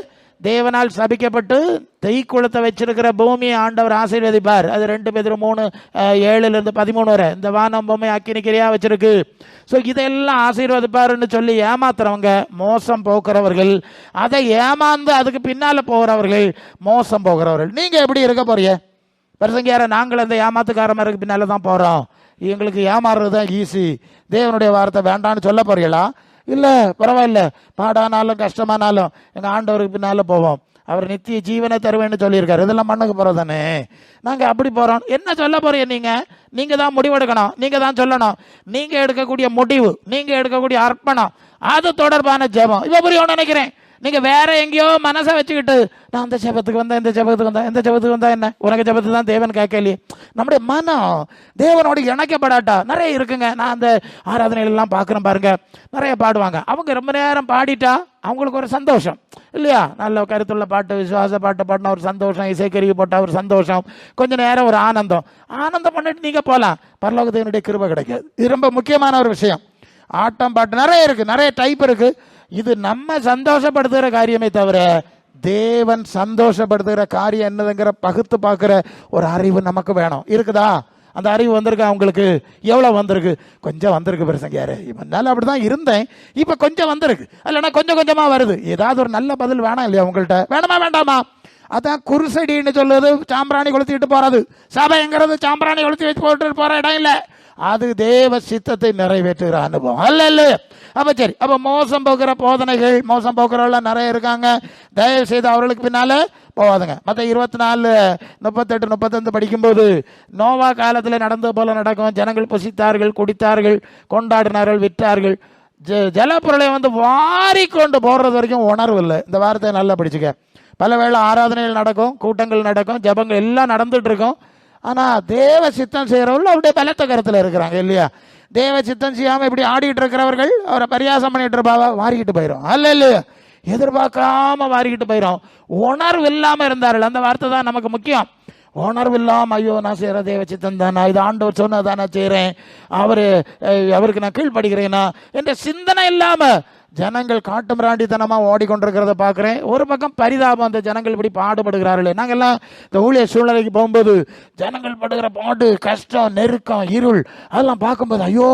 தேவனால் சபிக்கப்பட்டு தெய்க்குளத்தை வச்சிருக்கிற பூமியை ஆண்டவர் ஆசீர்வதிப்பார். அது 2 பேதுரு 3:7-13 வரை இந்த வானம் பூமி அக்கினிக்கிரியா வச்சிருக்கு. ஸோ இதெல்லாம் ஆசீர்வதிப்பாருன்னு சொல்லி ஏமாத்துறவங்க மோசம் போக்குறவர்கள். அதை ஏமாந்து அதுக்கு பின்னால போகிறவர்கள் மோசம் போகிறவர்கள். நீங்க எப்படி இருக்க போறீங்க? பிரசங்கியார நாங்கள் அந்த ஏமாத்துக்காரமருக்கு பின்னால தான் போறோம், எங்களுக்கு ஏமாறுறது தான் ஈஸி, தேவனுடைய வார்த்தை வேண்டான்னு சொல்ல போறீங்களா? இல்லை, பரவாயில்ல, பாடானாலும் கஷ்டமானாலும் எங்கள் ஆண்டவருக்கு பின்னால் போவோம், அவர் நித்திய ஜீவனை தருவேன்னு சொல்லியிருக்காரு, இதெல்லாம் மண்ணுக்கு போகிறது தானே, நாங்கள் அப்படி போகிறோம். என்ன சொல்ல போறீங்க? நீங்கள் தான் முடிவெடுக்கணும், நீங்கள் தான் சொல்லணும். நீங்கள் எடுக்கக்கூடிய முடிவு, நீங்கள் எடுக்கக்கூடிய அர்ப்பணம், அது தொடர்பான ஜெபம். இப்போ புரியும் நினைக்கிறேன். நீங்க வேற எங்கேயோ மனசை வச்சுக்கிட்டு நான் அந்த ஜெபத்துக்கு வந்தேன், இந்த ஜெபத்துக்கு வந்தேன், இந்த ஜெபத்துக்கு வந்தா என்ன, உனக்கு ஜெபத்து தான் தேவன் கேட்கலையே. நம்முடைய மனம் தேவனோட இணைக்கப்படாட்டா நிறைய இருக்குங்க. நான் அந்த ஆராதனைகள்லாம் பார்க்குறேன் பாருங்க, நிறைய பாடுவாங்க. அவங்க ரொம்ப நேரம் பாடிட்டா அவங்களுக்கு ஒரு சந்தோஷம் இல்லையா? நல்ல கருத்துள்ள பாட்டு, விசுவாச பாட்டு பாடினா ஒரு சந்தோஷம், இசைக்கருவி போட்டால் ஒரு சந்தோஷம், கொஞ்ச நேரம் ஒரு ஆனந்தம் பண்ணிட்டு நீங்க போகலாம். பரலோகத்தினுடைய கிருபை கிடைக்காது. இது ரொம்ப முக்கியமான ஒரு விஷயம். ஆட்டம் பாட்டு நிறைய இருக்கு, நிறைய டைப் இருக்கு. இது நம்ம சந்தோஷப்படுத்துகிற காரியமே தவிர தேவன் சந்தோஷப்படுத்துகிற காரியம் என்னதுங்கிற பகுத்து பார்க்கிற ஒரு அறிவு நமக்கு வேணும். இருக்குதா? அந்த அறிவு வந்திருக்கா உங்களுக்கு? எவ்வளவு வந்திருக்கு? கொஞ்சம் வந்திருக்கு பிரசங்கியாரு. இவனால அப்படிதான் இருந்தேன், இப்ப கொஞ்சம் வந்திருக்கு. இல்லைன்னா கொஞ்சம் கொஞ்சமா வருது. ஏதாவது ஒரு நல்ல பதில் வேணாம் இல்லையா உங்கள்கிட்ட? வேணுமா வேண்டாமா? அதான் குருசடின்னு சொல்லுவது சாம்பிராணி கொளுத்திட்டு போறது. சபைங்கிறது சாம்பிராணி கொளுத்தி வச்சு போட்டு போற இடம் இல்லை. அது தேவ சித்தத்தை நிறைவேற்றுகிற அனுபவம். அல்ல அப்ப சரி, அப்ப மோசம் போக்குற போதனைகள், மோசம் போக்குறவெல்லாம் நிறைய இருக்காங்க. தயவு செய்து அவர்களுக்கு பின்னால போவாதுங்க. மற்ற 24:38-35 படிக்கும்போது நோவா காலத்தில் நடந்தது போல நடக்கும். ஜனங்கள் புசித்தார்கள், குடித்தார்கள், கொண்டாடினார்கள், விற்றார்கள். ஜலப்பொருளை வாரி கொண்டு போடுறது வரைக்கும் உணர்வு இல்லை. இந்த வார்த்தையை நல்லா படிச்சுக்க. பல வேளை ஆராதனைகள் நடக்கும், கூட்டங்கள் நடக்கும், ஜபங்கள் எல்லாம் நடந்துட்டு இருக்கும். ஆனால் தேவ சித்தம் செய்கிறவர்கள் அவருடைய பலத்த கருத்தில் இருக்கிறாங்க இல்லையா? தேவ சித்தம் செய்யாமல் இப்படி ஆடிட்டு இருக்கிறவர்கள் அவரை பரியாசம் பண்ணிட்டு இருப்பாவா, மாறிக்கிட்டு போயிடும். அல்ல இல்லையா? எதிர்பார்க்காம மாறிக்கிட்டு போயிடும். உணர்வு இல்லாமல் இருந்தார்கள். அந்த வார்த்தை தான் நமக்கு முக்கியம். உணர்வு இல்லாமல், ஐயோ நான் செய்கிற தேவ சித்தம் தானா, இது ஆண்டவர் சொன்னதான் நான் செய்கிறேன், அவருக்கு நான் கீழ்படுகிறேனா என்ற சிந்தனை இல்லாமல் ஜனங்கள் காட்டு மிராண்டித்தனமாக ஓடிக்கொண்டிருக்கிறத பார்க்குறேன். ஒரு பக்கம் பரிதாபம், அந்த ஜனங்கள் இப்படி பாடுபடுகிறார்களே. நாங்கள்லாம் இந்த ஊழிய சூழ்நிலைக்கு போகும்போது ஜனங்கள் படுகிற பாடு, கஷ்டம், நெருக்கம், இருள், அதெல்லாம் பார்க்கும்போது ஐயோ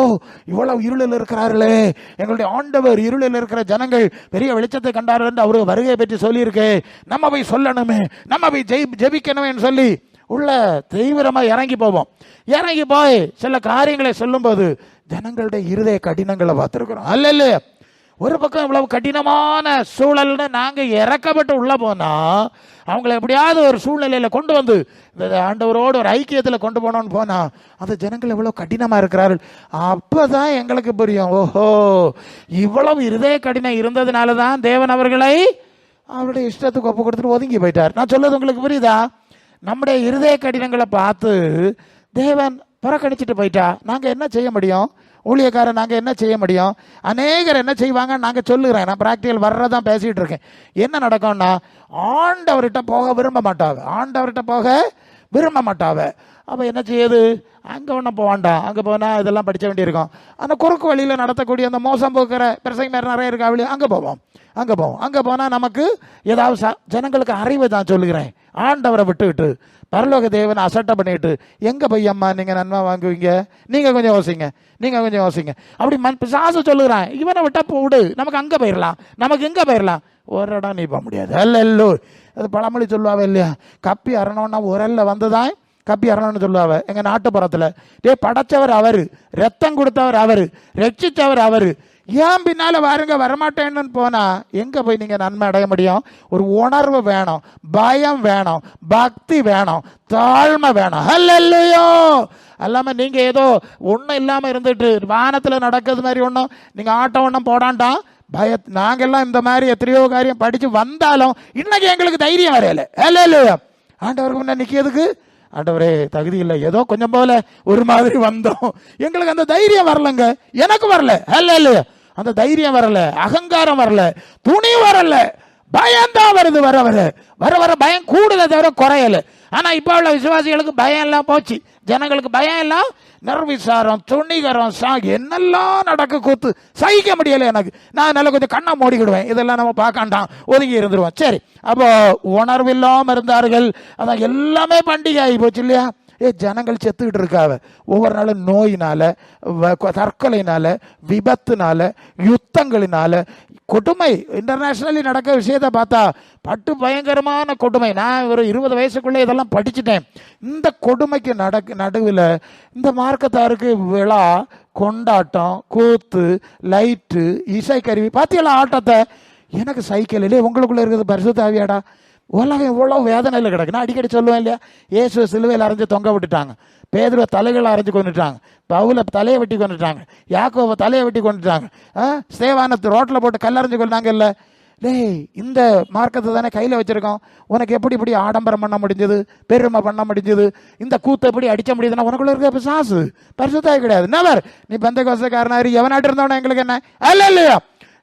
இவ்வளவு இருளில் இருக்கிறார்களே, எங்களுடைய ஆண்டவர் இருளில் இருக்கிற ஜனங்கள் பெரிய வெளிச்சத்தை கண்டார்கள் என்று அவரு வருகையை பற்றி சொல்லியிருக்கு, நம்ம போய் சொல்லணுமே, நம்ம போய் ஜெபிக்கணுமேன்னு சொல்லி உள்ள தீவிரமாக இறங்கி போவோம். இறங்கி போய் சில காரியங்களை சொல்லும்போது ஜனங்களுடைய இருதய கடினங்களை பார்த்துருக்குறோம். அல்ல இல்லையா? ஒரு பக்கம் இவ்வளவு கடினமான சூழல்னு நாங்கள் இறக்கப்பட்டு உள்ள போனால் அவங்கள எப்படியாவது ஒரு சூழ்நிலையில் கொண்டு வந்து இந்த ஆண்டவரோடு ஒரு ஐக்கியத்தில் கொண்டு போனோன்னு போனால் அந்த ஜனங்கள் எவ்வளோ கடினமாக இருக்கிறார்கள். அப்போ தான் எங்களுக்கு புரியும், ஓஹோ இவ்வளவு இருதய கடினம் இருந்ததுனால தான் தேவன் அவர்களை அவருடைய இஷ்டத்துக்கு ஒப்பு கொடுத்துட்டு ஒதுங்கி போயிட்டார். நான் சொல்றது உங்களுக்கு புரியுதா? நம்முடைய இருதய கடினங்களை பார்த்து தேவன் புறக்கணிச்சிட்டு போயிட்டா நாங்கள் என்ன செய்ய முடியும்? ஊழியக்காரன் நாங்கள் என்ன செய்ய முடியும்? அநேகர் என்ன செய்வாங்க நாங்கள் சொல்லுகிறேன். நான் ப்ராக்டிக்கல் வர்றதான் பேசிகிட்டு இருக்கேன். என்ன நடக்கும்னா, ஆண்டவர்கிட்ட போக விரும்ப மாட்டாங்க, ஆண்டவர்கிட்ட போக விரும்ப மாட்டாவ. அப்போ என்ன செய்யுது? அங்கே ஒன்றும் போவான்டாம், அங்கே போனால் இதெல்லாம் படிக்க வேண்டியிருக்கும். அந்த குறுக்கு வழியில் நடத்தக்கூடிய அந்த மோசம் போக்குற பிரசங்க மாதிரி நிறைய இருக்கா வழி, அங்கே போவோம். அங்கே போனால் நமக்கு ஏதாவது ஜனங்களுக்கு அறிவை தான் சொல்லுகிறேன். ஆண்டவரை விட்டுவிட்டு பரலோக தேவனை அசட்டை பண்ணிட்டு எங்கே போய் அம்மா நீங்கள் நன்மை வாங்குவீங்க, நீங்கள் கொஞ்சம் யோசிங்க அப்படி பிசாசு சொல்லுகிறான். இவனை விட்டா போடு, நமக்கு அங்கே போயிடலாம், நமக்கு எங்கே போயிடலாம், ஒரு இடம் நீ போக முடியாது. அல்ல அது பழமொழி சொல்லுவாவே இல்லையா? கப்பி அறணும்னா உரல்ல வந்துதான் கப்பி அறணும்னு சொல்லுவாவ எங்கள் நாட்டுப்புறத்தில். படைச்சவர் அவர், ரத்தம் கொடுத்தவர் அவர், ரட்சித்தவர் அவர், ஏன் பின்னால வாருங்க வரமாட்டேன்னு போனா எங்க போய் நீங்க நன்மை அடைய முடியும்? ஒரு உணர்வு வேணும், பயம் வேணும், பக்தி வேணும், தாழ்மை வேணும். அல்லையோ அல்லாம நீங்க ஏதோ ஒன்றும் இல்லாம இருந்துட்டு வானத்துல நடக்கிறது மாதிரி ஒன்றும் நீங்க ஆட்டம் ஒன்றும் போடாண்டாம் நாங்கெல்லாம் இந்த மாதிரி எத்தனையோ காரியம் படிச்சு வந்தாலும் இன்னைக்கு எங்களுக்கு தைரியம் வரையல. அல்லையோ ஆண்டவருக்கு முன்ன நிக்கிறதுக்கு ஆண்டவரே தகுதி இல்லை, ஏதோ கொஞ்சம் போல ஒரு மாதிரி வந்தோம், எங்களுக்கு அந்த தைரியம் வரலங்க. எனக்கு வரல. அல்ல அந்த தைரியம் வரல, அகங்காரம் வரல, துணி வரல, பயம்தான் வருது. வர வர பயம் கூடுதே தவிர குறையல. ஆனா இப்ப உள்ள விசுவாசிகளுக்கு பயம் எல்லாம் போச்சு. ஜனங்களுக்கு பயம் எல்லாம் நிர்விசாரம், துணிகரம், என்னெல்லாம் நடக்க கூத்து சகிக்க முடியல எனக்கு. நான் நல்லா கொஞ்சம் கண்ணா மூடிக்கிடுவேன், இதெல்லாம் நம்ம பார்க்காண்டாம், ஒதுங்கி இருந்துருவோம். சரி, அப்போ உணர்வு இல்லாம இருந்தார்கள். அதான் எல்லாமே பண்டிகை ஆகி போச்சு இல்லையா? ஜனங்கள் செத்துக்கிட்டு இருக்காவ ஒவ்வொரு நாளும் நோயினால, தற்கொலையினால, விபத்துனால, யுத்தங்களினால, கொடுமை. இன்டர்நேஷனலி நடக்க விஷயத்தை பார்த்தா பட்டு பயங்கரமான கொடுமை. நான் ஒரு 20 வயசுக்குள்ளே இதெல்லாம் படிச்சுட்டேன். இந்த கொடுமைக்கு நடுவில் இந்த மார்க்கத்தாருக்கு விழா, கொண்டாட்டம், கூத்து, லைட்டு, இசைக்கருவி, பார்த்தீங்களா ஆட்டத்தை? எனக்கு சைக்கிள் இல்லையே, உங்களுக்குள்ள இருக்கிறது பரிசுத்த ஆவியாடா. உலகம் இவ்வளோ வேதனையில் கிடக்கு. நான் அடிக்கடி சொல்லுவேன் இல்லையா, இயேசு சிலுவையில் அரைஞ்சு தொங்க விட்டுட்டாங்க, பேதுருவை தலைகளை அரைஞ்சு கொண்டுட்டாங்க, பவுலை தலையை வெட்டி கொண்டுட்டாங்க, யாக்கோவை தலையை வெட்டி கொண்டுட்டாங்க, ஸ்தேவானத்தை ரோட்டில் போட்டு கல்லறிஞ்சு கொண்டாங்க. இல்லை டேய், இந்த மார்க்கத்தை தானே கையில் வச்சுருக்கோம், உனக்கு எப்படி இப்படி ஆடம்பரம் பண்ண முடிஞ்சது, பெருமை பண்ண முடிஞ்சது, இந்த கூத்தை எப்படி அடிக்க முடியுதுன்னா உனக்குள்ள இருக்க பிசாசு, பரிசுத்தாய் கிடையாது. நவர் நீ பெந்தகோஸ்தக்காரனாரு எவனாட்டு இருந்தவனா எங்களுக்கு என்ன? அல்ல இல்லையா?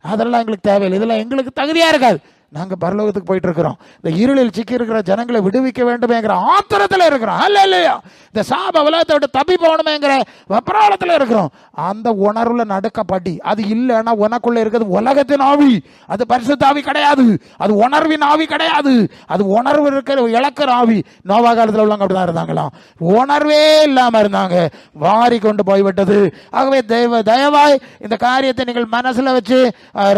அதெல்லாம் எங்களுக்கு தேவையில்லை, இதெல்லாம் எங்களுக்கு தகுதியாக இருக்காது. நாங்கள் பரலோகத்துக்கு போயிட்டு இருக்கிறோம். இந்த இருளில் சிக்கி இருக்கிற ஜனங்களை விடுவிக்க வேண்டுமேங்கிற ஆத்திரத்தில் இருக்கிறோம். அல்ல இல்லையா? இந்த சாப உலகத்தை விட்டு தப்பி போகணுமேங்கிற வெப்பராளத்தில் இருக்கிறோம். அந்த உணர்வுல நடக்கப்படி அது இல்லைன்னா உனக்குள்ள இருக்கிறது உலகத்தின் ஆவி, அது பரிசுத்த ஆவி கிடையாது, அது உணர்வின் ஆவி கிடையாது, அது உணர்வு இருக்கிற இழக்கிற ஆவி. நோவா காலத்தில் உள்ளவங்க அப்படிதான் இருந்தாங்களாம், உணர்வே இல்லாம இருந்தாங்க, வாரி கொண்டு போய்விட்டது. ஆகவே தயவாய் இந்த காரியத்தை நீங்கள் மனசுல வச்சு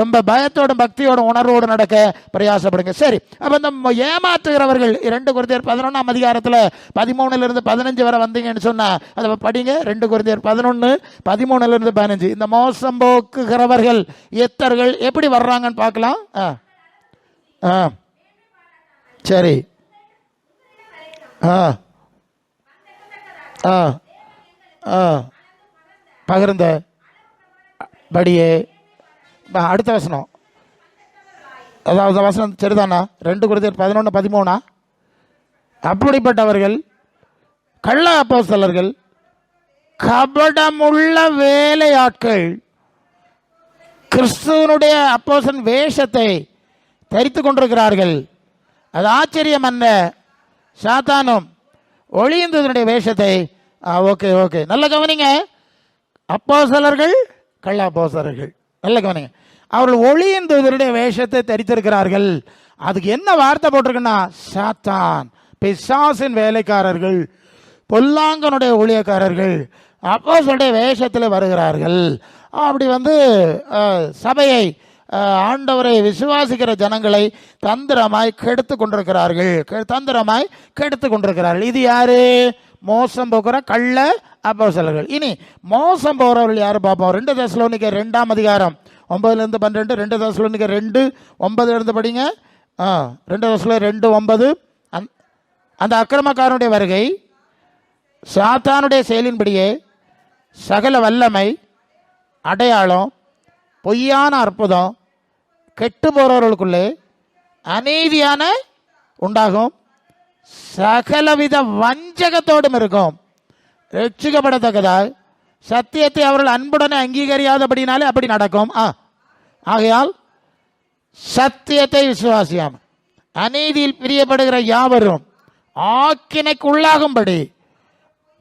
ரொம்ப பயத்தோட பக்தியோட உணர்வோடு நடக்க பிரயாசப்படுங்க. சரி, அப்ப இந்த ஏமாற்றுகிறவர்கள் 2 கொரிந்தியர் 11ஆம் அதிகாரத்தில் 13 15 வரை வந்தீங்கன்னு சொன்னா அதை படிங்க. 2 கொரிந்தியர் 11 13 15. இந்த மோசம் போக்குகிறவர்கள் எத்தர்கள் எப்படி வர்றாங்கன்னு பார்க்கலாம். சரி, பகிர்ந்த படியே. அடுத்த வசனம், அதாவது வசனம் சரிதானா? 2 கொரிந்தியர் 11 13. அப்படிப்பட்டவர்கள் கள்ள அப்போஸ்தலர்கள், கபடமுள்ள வேலையாட்கள், கிறிஸ்துவனுடைய அப்போஸ்தலன் வேஷத்தை தரித்து கொண்டிருக்கிறார்கள். அது ஆச்சரியம் அல்ல, சாத்தானும் ஒளியந்ததனுடைய வேஷத்தை. ஓகே ஓகே, நல்ல கவனிங்க. அப்போஸ்தலர்கள் கள்ள அப்போஸ்தலர்கள், நல்ல கவனிங்க. அவர்கள் ஒளியந்ததனுடைய வேஷத்தை தரித்திருக்கிறார்கள். அதுக்கு என்ன வார்த்தை போட்டிருக்குன்னா, சாத்தான், பிசாசின் வேலைக்காரர்கள், பொல்லாங்கனுடைய ஊழியக்காரர்கள் அப்போஸ்தலனுடைய வேஷத்தில் வருகிறார்கள். அப்படி சபையை, ஆண்டவரை விசுவாசிக்கிற ஜனங்களை தந்திரமாய் கெடுத்து கொண்டிருக்கிறார்கள். இது யாரு? மோசம் போக்குற கள்ள அப்போஸ்தலர்கள். இனி மோசம் போகிறவர்கள் யாரு பார்ப்போம். 2 தெசலோனிக்கர் 2ஆம் அதிகாரம் 9-12, 2 தெசலோனிக்கர் 2:9 படிங்க. 2 தெசலோனிக்கர் 2:9. அந்த அக்கிரமக்காரனுடைய வருகை சாத்தானுடைய செயலின்படியே சகல வல்லமை, அடையாளம், பொய்யான அற்புதம், கெட்டு போறவர்களுக்குள்ளே அநீதியான உண்டாகும், சகலவித வஞ்சகத்தோடும் இருக்கும். ரட்சிக்கப்படத்தக்கதாய் சத்தியத்தை அவர்கள் அன்புடனே அங்கீகரியாதபடினாலே அப்படி நடக்கும். ஆகையால் சத்தியத்தை விசுவாசியாம அநீதியில் பிரியப்படுகிற யாவரும் ஆக்கினைக்குள்ளாகும்படி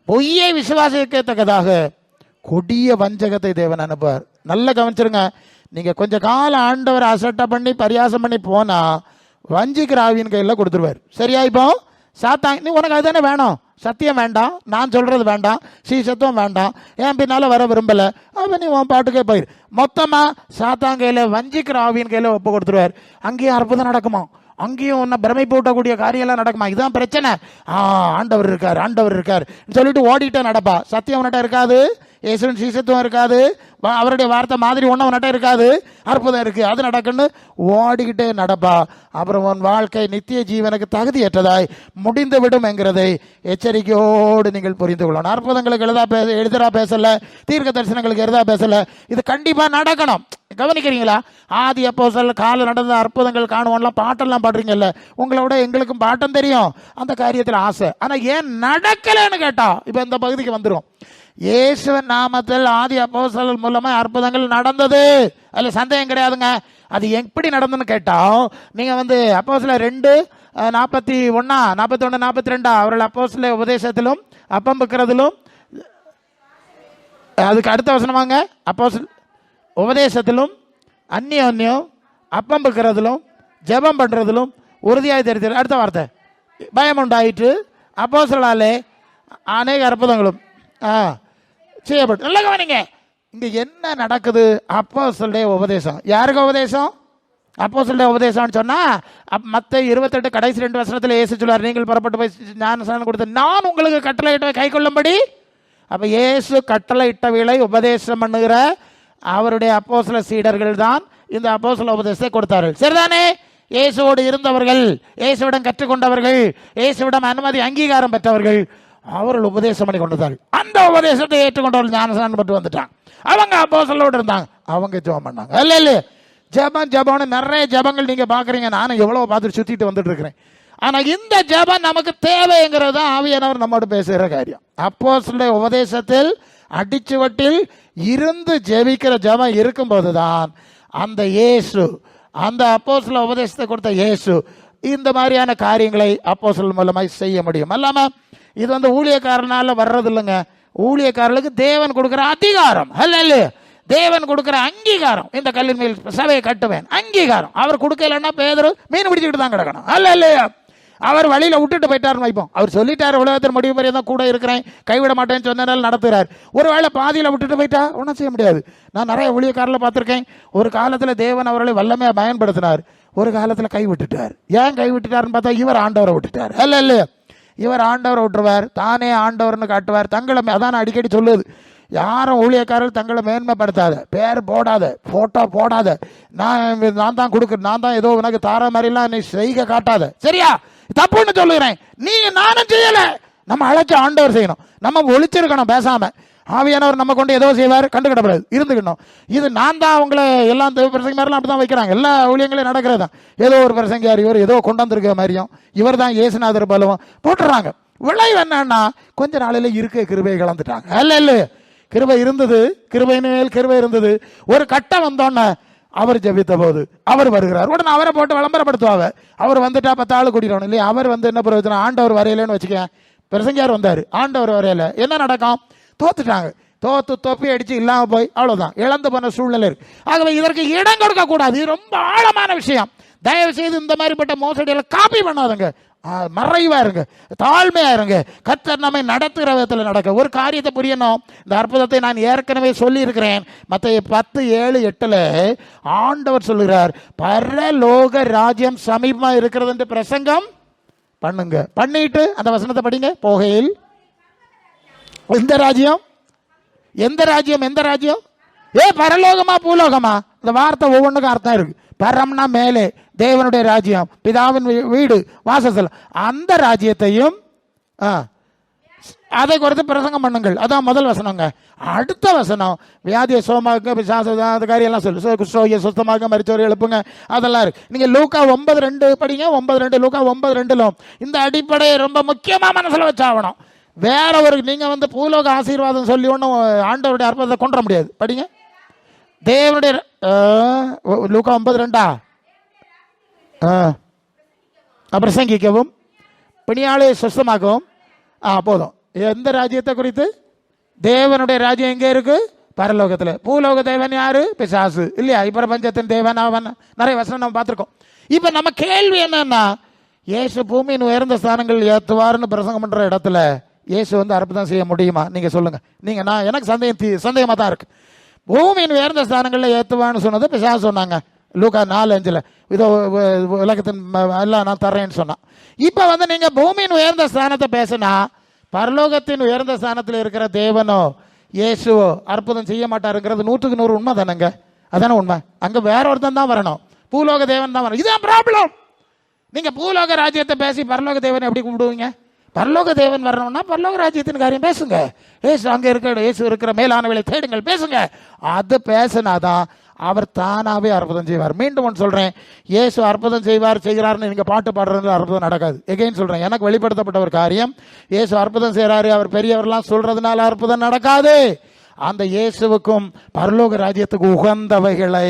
பொய்யை விசுவாசிக்கத்தக்கதாக கொடிய வஞ்சகத்தை தேவன் அனுப்புவார். நல்லா கவனிச்சிருங்க. நீங்க கொஞ்ச காலம் ஆண்டவர் அசட்டை பண்ணி பரியாசம் பண்ணி போனா வஞ்சிக்கிற ஆவியின் கையில் கொடுத்துருவார். சரியா? இப்போ சாத்தான், நீ உனக்கு அதுதானே வேணும், சத்தியம் வேண்டாம், நான் சொல்றது வேண்டாம், சீசத்துவம் வேண்டாம், என் பின்னால வர விரும்பல, அவன் நீ உன் பாட்டுக்கே போயிரு. மொத்தமா சாத்தான் கையில, வஞ்சிக்கிற ஆவியின் கையில ஒப்பு கொடுத்துருவார். அங்கேயும் அற்புதம் நடக்குமா, அங்கேயும் ஒன்ன பிரமை போட்டக்கூடிய காரியெல்லாம் நடக்குமா. இதுதான் பிரச்சனை. ஆண்டவர் இருக்கார் சொல்லிட்டு ஓடிட்டே நடப்பா. சத்தியம் உன்கிட்ட இருக்காது, இயேசுவின் சீசத்துவம் இருக்காது, அவருடைய வார்த்தை மாதிரி ஒன்றும் உன்கிட்ட இருக்காது. அற்புதம் இருக்கு, அது நடக்குன்னு ஓடிக்கிட்டே நடப்பா. அப்புறம் உன் வாழ்க்கை நித்திய ஜீவனுக்கு தகுதியற்றதாய் முடிந்து விடும் என்கிறதை எச்சரிக்கையோடு நீங்கள் புரிந்து கொள்ளணும். அற்புதங்களுக்கு எழுதா பேசல, தீர்க்க தரிசனங்களுக்கு எழுதா பேசல, இது கண்டிப்பா நடக்கணும். கவனிக்கிறீங்களா? ஆதி அப்போஸ்தலர் கால நடந்த அற்புதங்கள் காணுவோம்லாம் பாட்டெல்லாம் பாடுறீங்கல்ல, உங்களோட எங்களுக்கும் பாட்டம் தெரியும், அந்த காரியத்தில் ஆசை. ஆனா ஏன் நடக்கலன்னு கேட்டா இப்ப இந்த பகுதிக்கு வந்துடும். இயேசுவின் நாமத்தில் ஆதி அப்போஸ்தலர் மூலமா அற்புதங்கள் நடந்தது, அதுல சந்தேகம் கிடையாதுங்க. அது எப்படி நடந்ததுன்னு கேட்டா, நீங்க அப்போஸ்தலர் 2:41, 41, 42 அவர்கள் அப்போஸ்தலர் உபதேசத்திலும் அப்பம் பிக்கிறதிலும், அதுக்கு அடுத்த வசனமாங்க, அப்போஸ்தலர் உபதேசத்திலும் அந்நியம் அப்பம் பிக்கிறதிலும் ஜெபம் பண்றதிலும் உறுதியாய் தெரிவித்தார். அடுத்த வார்த்தை, பயம் உண்டாயிற்று, அப்போஸ்தலராலே அநேக அற்புதங்களும் செய்யப்பட்டு. நல்ல கவனிங்க, இங்க என்ன நடக்குது? அப்போஸ்தலருடைய உபதேசம். யாருக்கு உபதேசம்? அப்போஸ்தலருடைய உபதேசம்னு சொன்னா மத்தேயு 28 கடைசி 2 வசனத்தில் இயேசு சொல்வார், நீங்கள் புறப்பட்டு போய் ஞானஸ்நானம் கொடுத்து நான் உங்களுக்கு கட்டளையிட்ட கை கொள்ளும்படி. அப்ப இயேசு கட்டளையிட்டவைகளை உபதேசம் பண்ணுகிற அவருடைய அப்போஸ்தல சீடர்கள் தான் இந்த அப்போஸ்தல உபதேசத்தை கொடுத்தார்கள். சரிதானே? இயேசுவோடு இருந்தவர்கள், இயேசுவிடம் கற்றுக்கொண்டவர்கள், இயேசுவிடம் அனுமதி அங்கீகாரம் பெற்றவர்கள், அவர்கள் உபதேசம் பண்ணி கொண்டார்கள். அந்த உபதேசத்தை ஏற்றுக்கொண்டவர்கள் ஞானஸ்நானம் பெற்று வந்துட்டாங்க. அவங்க அப்போஸ்தலரோடு இருந்தாங்க, அவங்க ஜெபம் பண்ணாங்க. இல்ல ஜெபம்னு நிறைய ஜெபங்கள் நீங்க பாக்குறீங்க, நானும் எவ்வளவு பார்த்துட்டு சுத்திட்டு வந்துட்டு இருக்கிறேன். ஆனா இந்த ஜெபம் நமக்கு தேவைங்கிறது தான் ஆவியானவர் நம்மோடு பேசுகிற காரியம். அப்போஸ்தலருடைய உபதேசத்தில் அடிச்சுவட்டில் இருந்து ஜெபிக்கிற ஜெபம் இருக்கும்போது தான் அந்த இயேசு, அந்த அப்போஸ்தல உபதேசத்தை கொடுத்த இயேசு இந்த மாதிரியான காரியங்களை அப்போஸ்தலர் மூலமாய் செய்ய முடியும். அல்லாம இது ஊழியக்காரனால வர்றது இல்லைங்க. ஊழியக்காரர்களுக்கு தேவன் கொடுக்கிற அதிகாரம், அல்ல தேவன் கொடுக்கிற அங்கீகாரம். இந்த கல்லின் மேல் சபையை கட்டுவேன், அங்கீகாரம் அவர் கொடுக்கலன்னா பேதுரு மீன் பிடிச்சிக்கிட்டு தான் கிடக்கணும். அல்ல அவர் வழியில விட்டுட்டு போயிட்டாருன்னு வைப்போம். அவர் சொல்லிட்டாரு, உலகத்தின் முடிவு பெரிய தான் கூட இருக்கிறேன், கைவிட மாட்டேன்னு சொன்னதால நடத்துறாரு. ஒருவேளை பாதியில விட்டுட்டு போயிட்டா ஒன்றும் செய்ய முடியாது. நான் நிறைய ஊழியக்காரில் பார்த்துருக்கேன். ஒரு காலத்துல தேவன் அவர்களை வல்லமையா பயன்படுத்தினார், ஒரு காலத்துல கை விட்டுட்டார். ஏன் கை விட்டுட்டாருன்னு பார்த்தா இவர் ஆண்டவரை விட்டுட்டார். இல்ல இவர் ஆண்டவரை விட்டுருவார், தானே ஆண்டவர்னு காட்டுவார். தங்களை அதான் அடிக்கடி சொல்லுது, யாரும் ஊழியக்காரர்கள் தங்களை மேன்மைப்படுத்தாத, பேர் போடாத, போட்டோ போடாத, நான் தான் கொடுக்குறேன், நான் தான் ஏதோ உனக்கு தார மாதிரிலாம் நீ செய்க காட்டாத. சரியா? தப்புன்னு சொல்லுகிறேன். நீங்க நானும் செய்யல, நம்ம அழைச்ச ஆண்டவர் செய்யணும். நம்ம ஒழிச்சிருக்கணும் பேசாம. ஆவியானவர் நம்ம கொண்டு ஏதோ செய்வார், கண்டுக்கிடப்படாது, இருந்துக்கணும். இது நான் தான் அவங்கள எல்லாம் பிரசங்க மாதிரிலாம் அப்படிதான் வைக்கிறாங்க. எல்லா ஊழியங்களையும் நடக்கிறது தான். ஏதோ ஒரு பிரசங்கியார் இவர் ஏதோ கொண்டு வந்திருக்க மாதிரியும், இவர் தான் இயேசுநாதர் பலவும் போட்டுறாங்க. விளைவு என்னன்னா கொஞ்ச நாளில இருக்க கிருபையை கலந்துட்டாங்க. இல்ல கிருபை இருந்தது, கிருபையின் மேல் கிருபை இருந்தது. ஒரு கட்டம் வந்தோன்னே அவர் ஜெபித்த போது அவர் வருகிறார், உடனே அவரை போட்டு விளம்பரப்படுத்துவாங்க. அவர் வந்துட்டா 10 ஆளு கூட்டிடணும் இல்லையா? அவர் வந்து என்ன பிரயோஜனம்? ஆண்டவர் வரையிலன்னு வச்சுக்க, பிரசங்கியார் வந்தாரு, ஆண்டவர் வரையில என்ன நடக்கும்? தோத்துட்டாங்க. தோத்து தொப்பி அடிச்சு இல்லாம போய் அவ்வளவுதான், இழந்து போன சூழ்நிலை இருக்கு. ஆகவே இதற்கு இடம் கொடுக்க கூடாது. ரொம்ப ஆழமான விஷயம். தயவு செய்து இந்த மாதிரிப்பட்ட மோசடிகளை காப்பி பண்ணாதுங்க. மறைவா இருங்க, தாழ்மையா இருங்க. கர்த்தர் நம்மை நடத்துகிற விதத்தில் நடக்க. ஒரு காரியத்தை புரியணும். இந்த அற்புதத்தை நான் ஏற்கனவே சொல்லி இருக்கிறேன். மத்தேயு 10:7-8 ஆண்டவர் சொல்லுகிறார், பரலோக ராஜ்யம் சமீபமா இருக்கிறது என்று பிரசங்கம் பண்ணுங்க. பண்ணிட்டு அந்த வசனத்தை படிங்க. போகையில் எந்த ராஜ்யம்? எந்த ராஜ்யம்? எந்த ராஜ்யம்? பரலோகமா பூலோகமா? இந்த வார்த்தை ஒவ்வொன்றுக்கும் அர்த்தம் இருக்கு. பரம்னா மேலே, தேவனுடைய ராஜ்யம், பிதாவின் வீடு, வாசஸ்தலம். அந்த ராஜ்யத்தையும் அதை குறித்து பிரசங்கம் பண்ணுங்கள். அதான் முதல் வசனங்க. அடுத்த வசனம் வியாதியை சோமாக்க, காரியெல்லாம் சொல்லு, குஷ்டரோகியை சுத்தமாக, மரிச்சோரை எழுப்புங்க, அதெல்லாம் இருக்கு. நீங்க லூக்கா 9:2 படிங்க. 9:2 லூக்கா 9:2 இந்த அடிப்படையை ரொம்ப முக்கியமா மனசுல வச்சாகணும். வேற ஒரு நீங்க வந்து பூலோக ஆசீர்வாதம் சொல்லி ஒன்றும் ஆண்டவருடைய அற்புதத்தை கொண்டு வர முடியாது. படிங்க. தேவனுடைய லூக்கா 9:2 பிரசங்கிக்கவும், பிணியாளை சுத்தமாக்கவும். போதும். எந்த ராஜ்யத்தை குறித்து? தேவனுடைய ராஜ்யம் எங்கே இருக்கு? பரலோகத்தில். பூலோக தேவன் யாரு? பிசாசு இல்லையா? பிரபஞ்சத்தின் தேவன் அவன். நிறைய வசனம் நம்ம பார்த்துருக்கோம். இப்ப நம்ம கேள்வி என்னன்னா, இயேசு பூமியின் உயர்ந்த ஸ்தானங்கள் ஏற்றுவார்னு பிரசங்கம் பண்ற இடத்துல இயேசு வந்து அற்புதம் செய்ய முடியுமா? நீங்க சொல்லுங்க. நீங்க நான் எனக்கு சந்தேகமா தான் இருக்கு. பூமியின் உயர்ந்த ஸ்தானங்களில் ஏற்றுவான்னு சொன்னது பிசாசு சொன்னாங்க. லூக்கா 4:5 இதோ உலகத்தின் எல்லாம் நான் தர்றேன்னு சொன்னான். இப்போ வந்து நீங்க பூமியின் உயர்ந்த ஸ்தானத்தை பேசினா, பரலோகத்தின் உயர்ந்த ஸ்தானத்தில் இருக்கிற தேவனோ இயேசுவோ அற்புதம் செய்ய மாட்டாருங்கிறது 100க்கு 100 உண்மை தானேங்க? அதானே உண்மை. அங்க வேற ஒருத்தன் தான் வரணும், பூலோக தேவன் தான் வரணும். இதுதான் ப்ராப்ளம். நீங்க பூலோக ராஜ்யத்தை பேசி பரலோக தேவனை எப்படி கும்பிடுவீங்க? பரலோக தேவன் வரணும்னா பரலோக ராஜ்யத்தின் காரியம் பேசுங்க. ஏசு அங்க இருக்கிற, ஏசு இருக்கிற மேலானவளை தேடுங்கள், பேசுங்க. அது பேசினாதான் அவர் தானாவே அற்புதம் செய்வார். மீண்டும் ஒன்று சொல்றேன், இயேசு அற்புதம் செய்கிறார்னு நீங்க பாட்டு பாடுறது அற்புதம் நடக்காது. எகைன் சொல்றேன், எனக்கு வெளிப்படுத்தப்பட்ட ஒரு காரியம், இயேசு அற்புதம் செய்யறாரு, அவர் பெரியவர்லாம் சொல்றதுனால அற்புதம் நடக்காது. அந்த இயேசுவுக்கும் பரலோக ராஜ்யத்துக்கு உகந்தவைகளை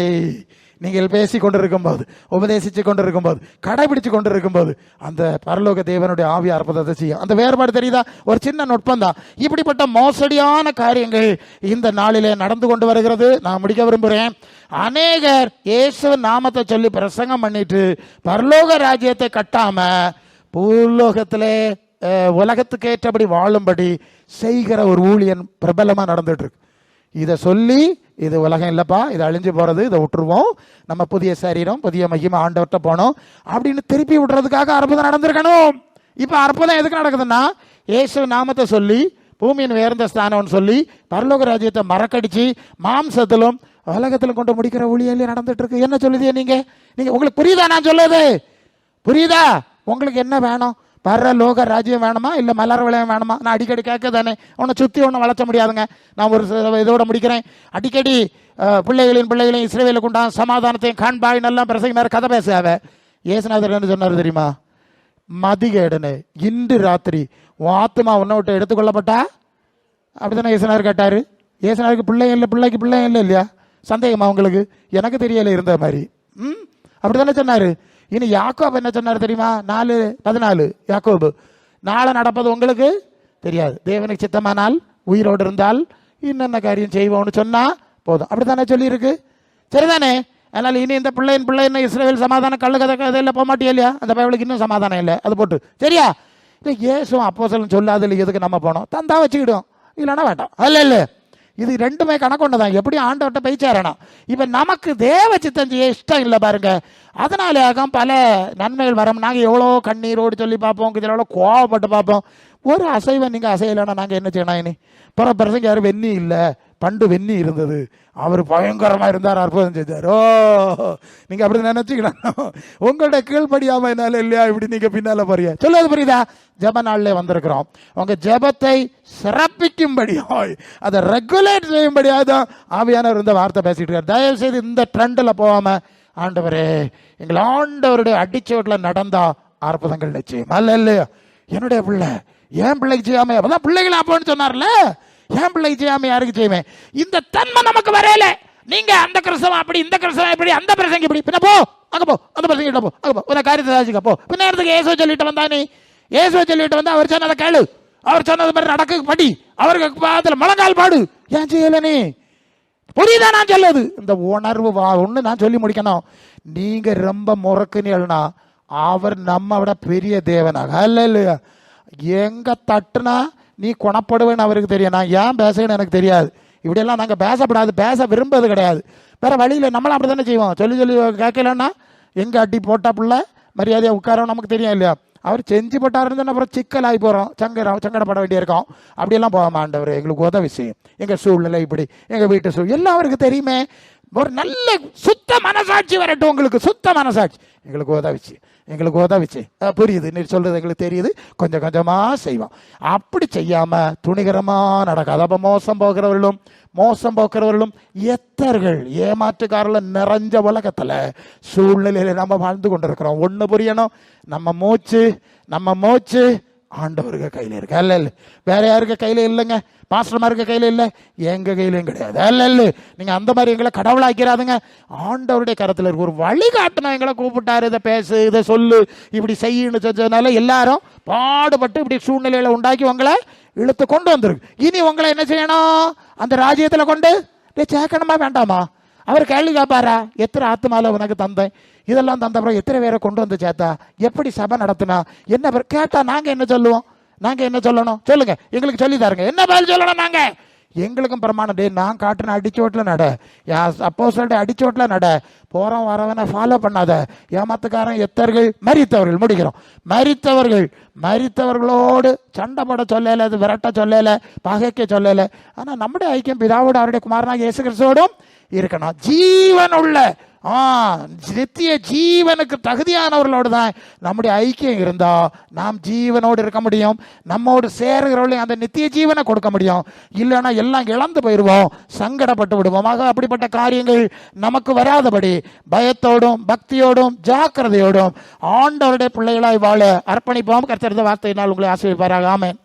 நீங்கள் பேசி கொண்டிருக்கும் போது, உபதேசிச்சு கொண்டிருக்கும் போது, கடைபிடிச்சு கொண்டிருக்கும் போது அந்த பரலோக தேவனுடைய ஆவி அற்புதத்தை செய்யும். அந்த வேறுபாடு தெரியுதா? ஒரு சின்ன நுட்பம் தான். இப்படிப்பட்ட மோசடியான காரியங்கள் இந்த நாளிலே நடந்து கொண்டு வருகிறது. நான் முடிக்க விரும்புகிறேன். அநேகர் இயேசுவின் நாமத்தை சொல்லி பிரசங்கம் பண்ணிட்டு பரலோக ராஜ்யத்தை கட்டாம பூலோகத்திலே உலகத்துக்கு ஏற்றபடி வாழும்படி செய்கிற ஒரு ஊழியன் பிரபலமா நடந்துட்டு இருக்கு. இதை சொல்லி, இது உலகம் இல்லப்பா, இது அழிஞ்சு போறது, இதை விட்டுருவோம், நம்ம புதிய சரீரம், புதிய மகிமை ஆண்டவர்கிட்ட போனோம் அப்படின்னு திருப்பி விடுறதுக்காக அற்புதம் நடந்திருக்கணும். இப்ப அற்புதம் எதுக்கு நடக்குதுன்னா, இயேசு நாமத்தை சொல்லி பூமியின் உயர்ந்த ஸ்தானம்னு சொல்லி பரலோக ராஜ்யத்தை மறக்கடிச்சு மாம்சத்திலும் உலகத்திலும் கொண்டு முடிக்கிற ஊழியர்களே நடந்துட்டு இருக்கு. என்ன சொல்லுதே நீங்க? உங்களுக்கு புரியுதா நான் சொல்லுது? புரியுதா? உங்களுக்கு என்ன வேணும்? பரலோக ராஜ்யம் வேணுமா இல்ல மலர் விளையம் வேணுமா? நான் அடிக்கடி கேட்க தானே, உன்னை சுத்தி ஒன்றும் வளர்த்த முடியாதுங்க. நான் ஒரு இதோட முடிக்கிறேன். அடிக்கடி பிள்ளைகளையும் இஸ்ரவேலுக்கு உண்டான சமாதானத்தையும் காண்பாயின் எல்லாம் பிரசங்க கதை பேசாவ. ஏசுநாதர் என்ன சொன்னார் தெரியுமா? மதிகேடனே, இன்று ராத்திரி ஆத்மா உன்னை விட்டு எடுத்துக்கொள்ளப்பட்டா? அப்படித்தானே ஏசுநாதர் கேட்டாரு. ஏசுநாதருக்கு பிள்ளைக்கு பிள்ளை இல்லை இல்லையா? சந்தேகமா உங்களுக்கு? எனக்கு தெரியல இருந்த மாதிரி. அப்படித்தானே சொன்னாரு. இனி யாக்கோபு என்ன சொன்னார் தெரியுமா? 4:14 யாக்கோபு, நாளை நடப்பது உங்களுக்கு தெரியாது, தேவனுக்கு சித்தமானால் உயிரோடு இருந்தால் இன்னென்ன காரியம் செய்வோம்னு சொன்னா போதும். அப்படித்தானே சொல்லி இருக்கு. சரிதானே? அதனால் இனி இந்த பிள்ளைன்னு இஸ்ரவேல் சமாதானம் கல்லு கதையில் போக மாட்டியா இல்லையா? அந்த பயலுக்கு இன்னும் சமாதானம் இல்லை, அது போட்டு சரியா? இல்லை இயேசுவும் அப்போஸ்தலன் சொல்லாது இல்லை, எதுக்கு நம்ம போனோம்? தந்தா வச்சுக்கிடும், இல்லைன்னா வேண்டாம். அல்ல இல்லை, இது ரெண்டுமே கணக்கு தான். எப்படி ஆண்டவர்கிட்ட போய் சேரணும். இப்போ நமக்கு தேவ சித்தம் செய்ய இஷ்டம் இல்லை பாருங்க, அதனாலேயாகும் பல நன்மைகள் வரும். நாங்கள் எவ்வளோ கண்ணீரோடு சொல்லி பார்ப்போம், எவ்வளோ கோவப்பட்டு பார்ப்போம். ஒரு அசைவம் நீங்கள் அசையலைன்னா நாங்கள் என்ன செய்யணும்? இனி பிரசங்க யாரும் வெந்நி இல்லை, பண்டு வெந்நி இருந்தது, அவர் பயங்கரமாக இருந்தார், அற்புதம் செஞ்சார். ஓ, நீங்கள் அப்படி நினச்சிக்கணும். உங்கள்கிட்ட கீழ்படியாமல் என்னால் இல்லையா இப்படி நீங்கள் பின்னால் போறிய சொல்லுவது புரியுதா? ஜப நாளிலே வந்திருக்கிறோம், உங்கள் ஜபத்தை சிறப்பிக்கும்படியா, அதை ரெகுலேட் செய்யும்படியாக தான் ஆவியானவர் இந்த வார்த்தை பேசிட்டு இருக்கார். தயவு செய்து இந்த ட்ரெண்டில் போகாமல், ஆண்டவரே எங்கள் ஆண்டவருடைய அடிச்சோட்டில் நடந்தா அற்புதங்கள் நிச்சயம். அல்ல இல்லையா? என்னுடைய பிள்ளை என் பிள்ளைக்கு செய்யாம, அப்பதான் பிள்ளைகள் அப்போன்னு சொன்னார்ல, என் பிள்ளைக்கு செய்யாம யாருக்கு செய்வேன்? இந்த தன்மை நமக்கு வரையில. நீங்க அந்த கிறிஸ்தவம் அப்படி, இந்த கிறிஸ்தவம் இப்படி, அந்த பிரசங்க இப்படி, பின்ன போ அங்க போ, அந்த பிரசங்கிட்ட போ, அங்க போ, உன காரியத்தை சாதிச்சுக்க போ. பின்ன நேரத்துக்கு இயேசுவை சொல்லிட்டு வந்தா, நீ இயேசுவை சொல்லிட்டு வந்தா அவர் சொன்னதை கேளு, அவர் சொன்னது மாதிரி நடக்க படி, அவருக்கு பாதத்தில் முழங்கால் பாடு. ஏன் செய்யல நீ? புரியுதா நான் சொல்லுது? இந்த உணர்வு ஒண்ணு நான் சொல்லி முடிக்கணும். நீங்க ரொம்ப முறக்குனீங்கன்னா அவர் நம்ம விட பெரிய தேவனாக அல்ல இல்லையா? எங்க தட்டுனா நீ குணப்படுவேன்னு அவருக்கு தெரியும், நான் ஏன் பேசுவேன்னு எனக்கு தெரியாது. இப்படியெல்லாம் நாங்கள் பேசப்படாது, பேச விரும்புறது கிடையாது. வேற வழியில் நம்மளும் அப்படி தானே செய்வோம். சொல்லி கேட்கலன்னா எங்கே அடி போட்டா பிள்ளை மரியாதையாக உட்காரோம் நமக்கு தெரியும் இல்லையா? அவர் செஞ்சு போட்டாருன்னு அப்புறம் சிக்கலாகி போகிறோம், சங்கடப்பட வேண்டியிருக்கோம். அப்படியெல்லாம் போகாம ஆண்டவர் எங்களுக்கு உதவி செய்யும். எங்கள் சூழ்நிலை இப்படி, எங்கள் வீட்டு சூழ்நிலை எல்லாம் அவருக்கு தெரியுமே. ஒரு நல்ல சுத்த மனசாட்சி வரட்டும் உங்களுக்கு, சுத்த மனசாட்சி எங்களுக்கு உதவிச்சு புரியுது, நீ சொல்றது எங்களுக்கு தெரியுது, கொஞ்சம் கொஞ்சமாக செய்வோம். அப்படி செய்யாமல் துணிகரமாக நடக்காது. அப்போ மோசம் போக்குறவர்களும் எத்தர்கள் ஏமாற்றுக்காரர்கள் நிறைஞ்ச உலகத்தில் சூழ்நிலையில் நம்ம வாழ்ந்து கொண்டிருக்கிறோம். ஒன்று புரியணும், நம்ம மூச்சு ஆண்டவருக்கு கையில் இருக்கு. அல்ல இல்லை, வேற யாருக்கு கையில் இல்லைங்க, பாஸ்டர்மாருக்கு கையில் இல்லை, எங்க கையிலும் கிடையாது. அல்ல இல்லை, நீங்க அந்த மாதிரி எங்களை கடவுளாக்கிறாதுங்க. ஆண்டவருடைய கரத்தில் இருக்கு. ஒரு வழிகாட்டணும், எங்களை கூப்பிட்டாரு, இதை பேசு, இதை சொல்லு, இப்படி செய்யணும்னு செஞ்சதுனால எல்லாரும் பாடுபட்டு இப்படி சூழ்நிலையில உண்டாக்கி உங்களை இழுத்து கொண்டு வந்திருக்கு. இனி உங்களை என்ன செய்யணும்? அந்த ராஜ்யத்தில் கொண்டு சேர்க்கணுமா வேண்டாமா? அவர் கேள்வி கேட்பாரா? எத்தனை ஆத்மால உனக்கு தந்தேன், இதெல்லாம் தந்த அப்புறம் எத்தனை பேரை கொண்டு வந்து சேர்த்தா, எப்படி சபை நடத்தினா, என்ன கேட்டா நாங்க என்ன சொல்லுவோம்? நாங்க என்ன சொல்லணும் சொல்லுங்க, எங்களுக்கு சொல்லி தாருங்க. என்ன பதில் சொல்லணும்? நாங்க எங்களுக்கும் பிரமாணம், நான் காட்டுன அடிச்சோட்டில் நட, அப்போஸ்தலருடைய அடிச்சோட்டில் நட, போறோம் வரவனை ஃபாலோ பண்ணாத, ஏமாத்துக்காரன் எத்தர்கள் மரித்தவர்கள். முடிக்கிறோம். மரித்தவர்களோடு சண்டை போட சொல்லலை, அது விரட்ட சொல்லலை, பகைக்க சொல்லலை. ஆனால் நம்முடைய ஐக்கியம் பிதாவோடு அவருடைய குமாரனாக இயேசு கிறிஸ்துவோடும் இருக்கணும். ஜீவனுள்ள நித்திய ஜீவனுக்கு தகுதியானவர்களோடு தான் நம்முடைய ஐக்கியம் இருந்தா நாம் ஜீவனோடு இருக்க முடியும். நம்மோடு சேருகிறவர்களையும் அந்த நித்திய ஜீவனை கொடுக்க முடியும். இல்லைன்னா எல்லாம் இழந்து போயிடுவோம், சங்கடப்பட்டு விடுவோம். ஆக அப்படிப்பட்ட காரியங்கள் நமக்கு வராதபடி பயத்தோடும் பக்தியோடும் ஜாக்கிரதையோடும் ஆண்டவருடைய பிள்ளைகளாய் வாழ அர்ப்பணிப்போம். கர்த்தருடைய வார்த்தையினால் உங்களை ஆசீர்வதிப்பாராக. ஆமென்.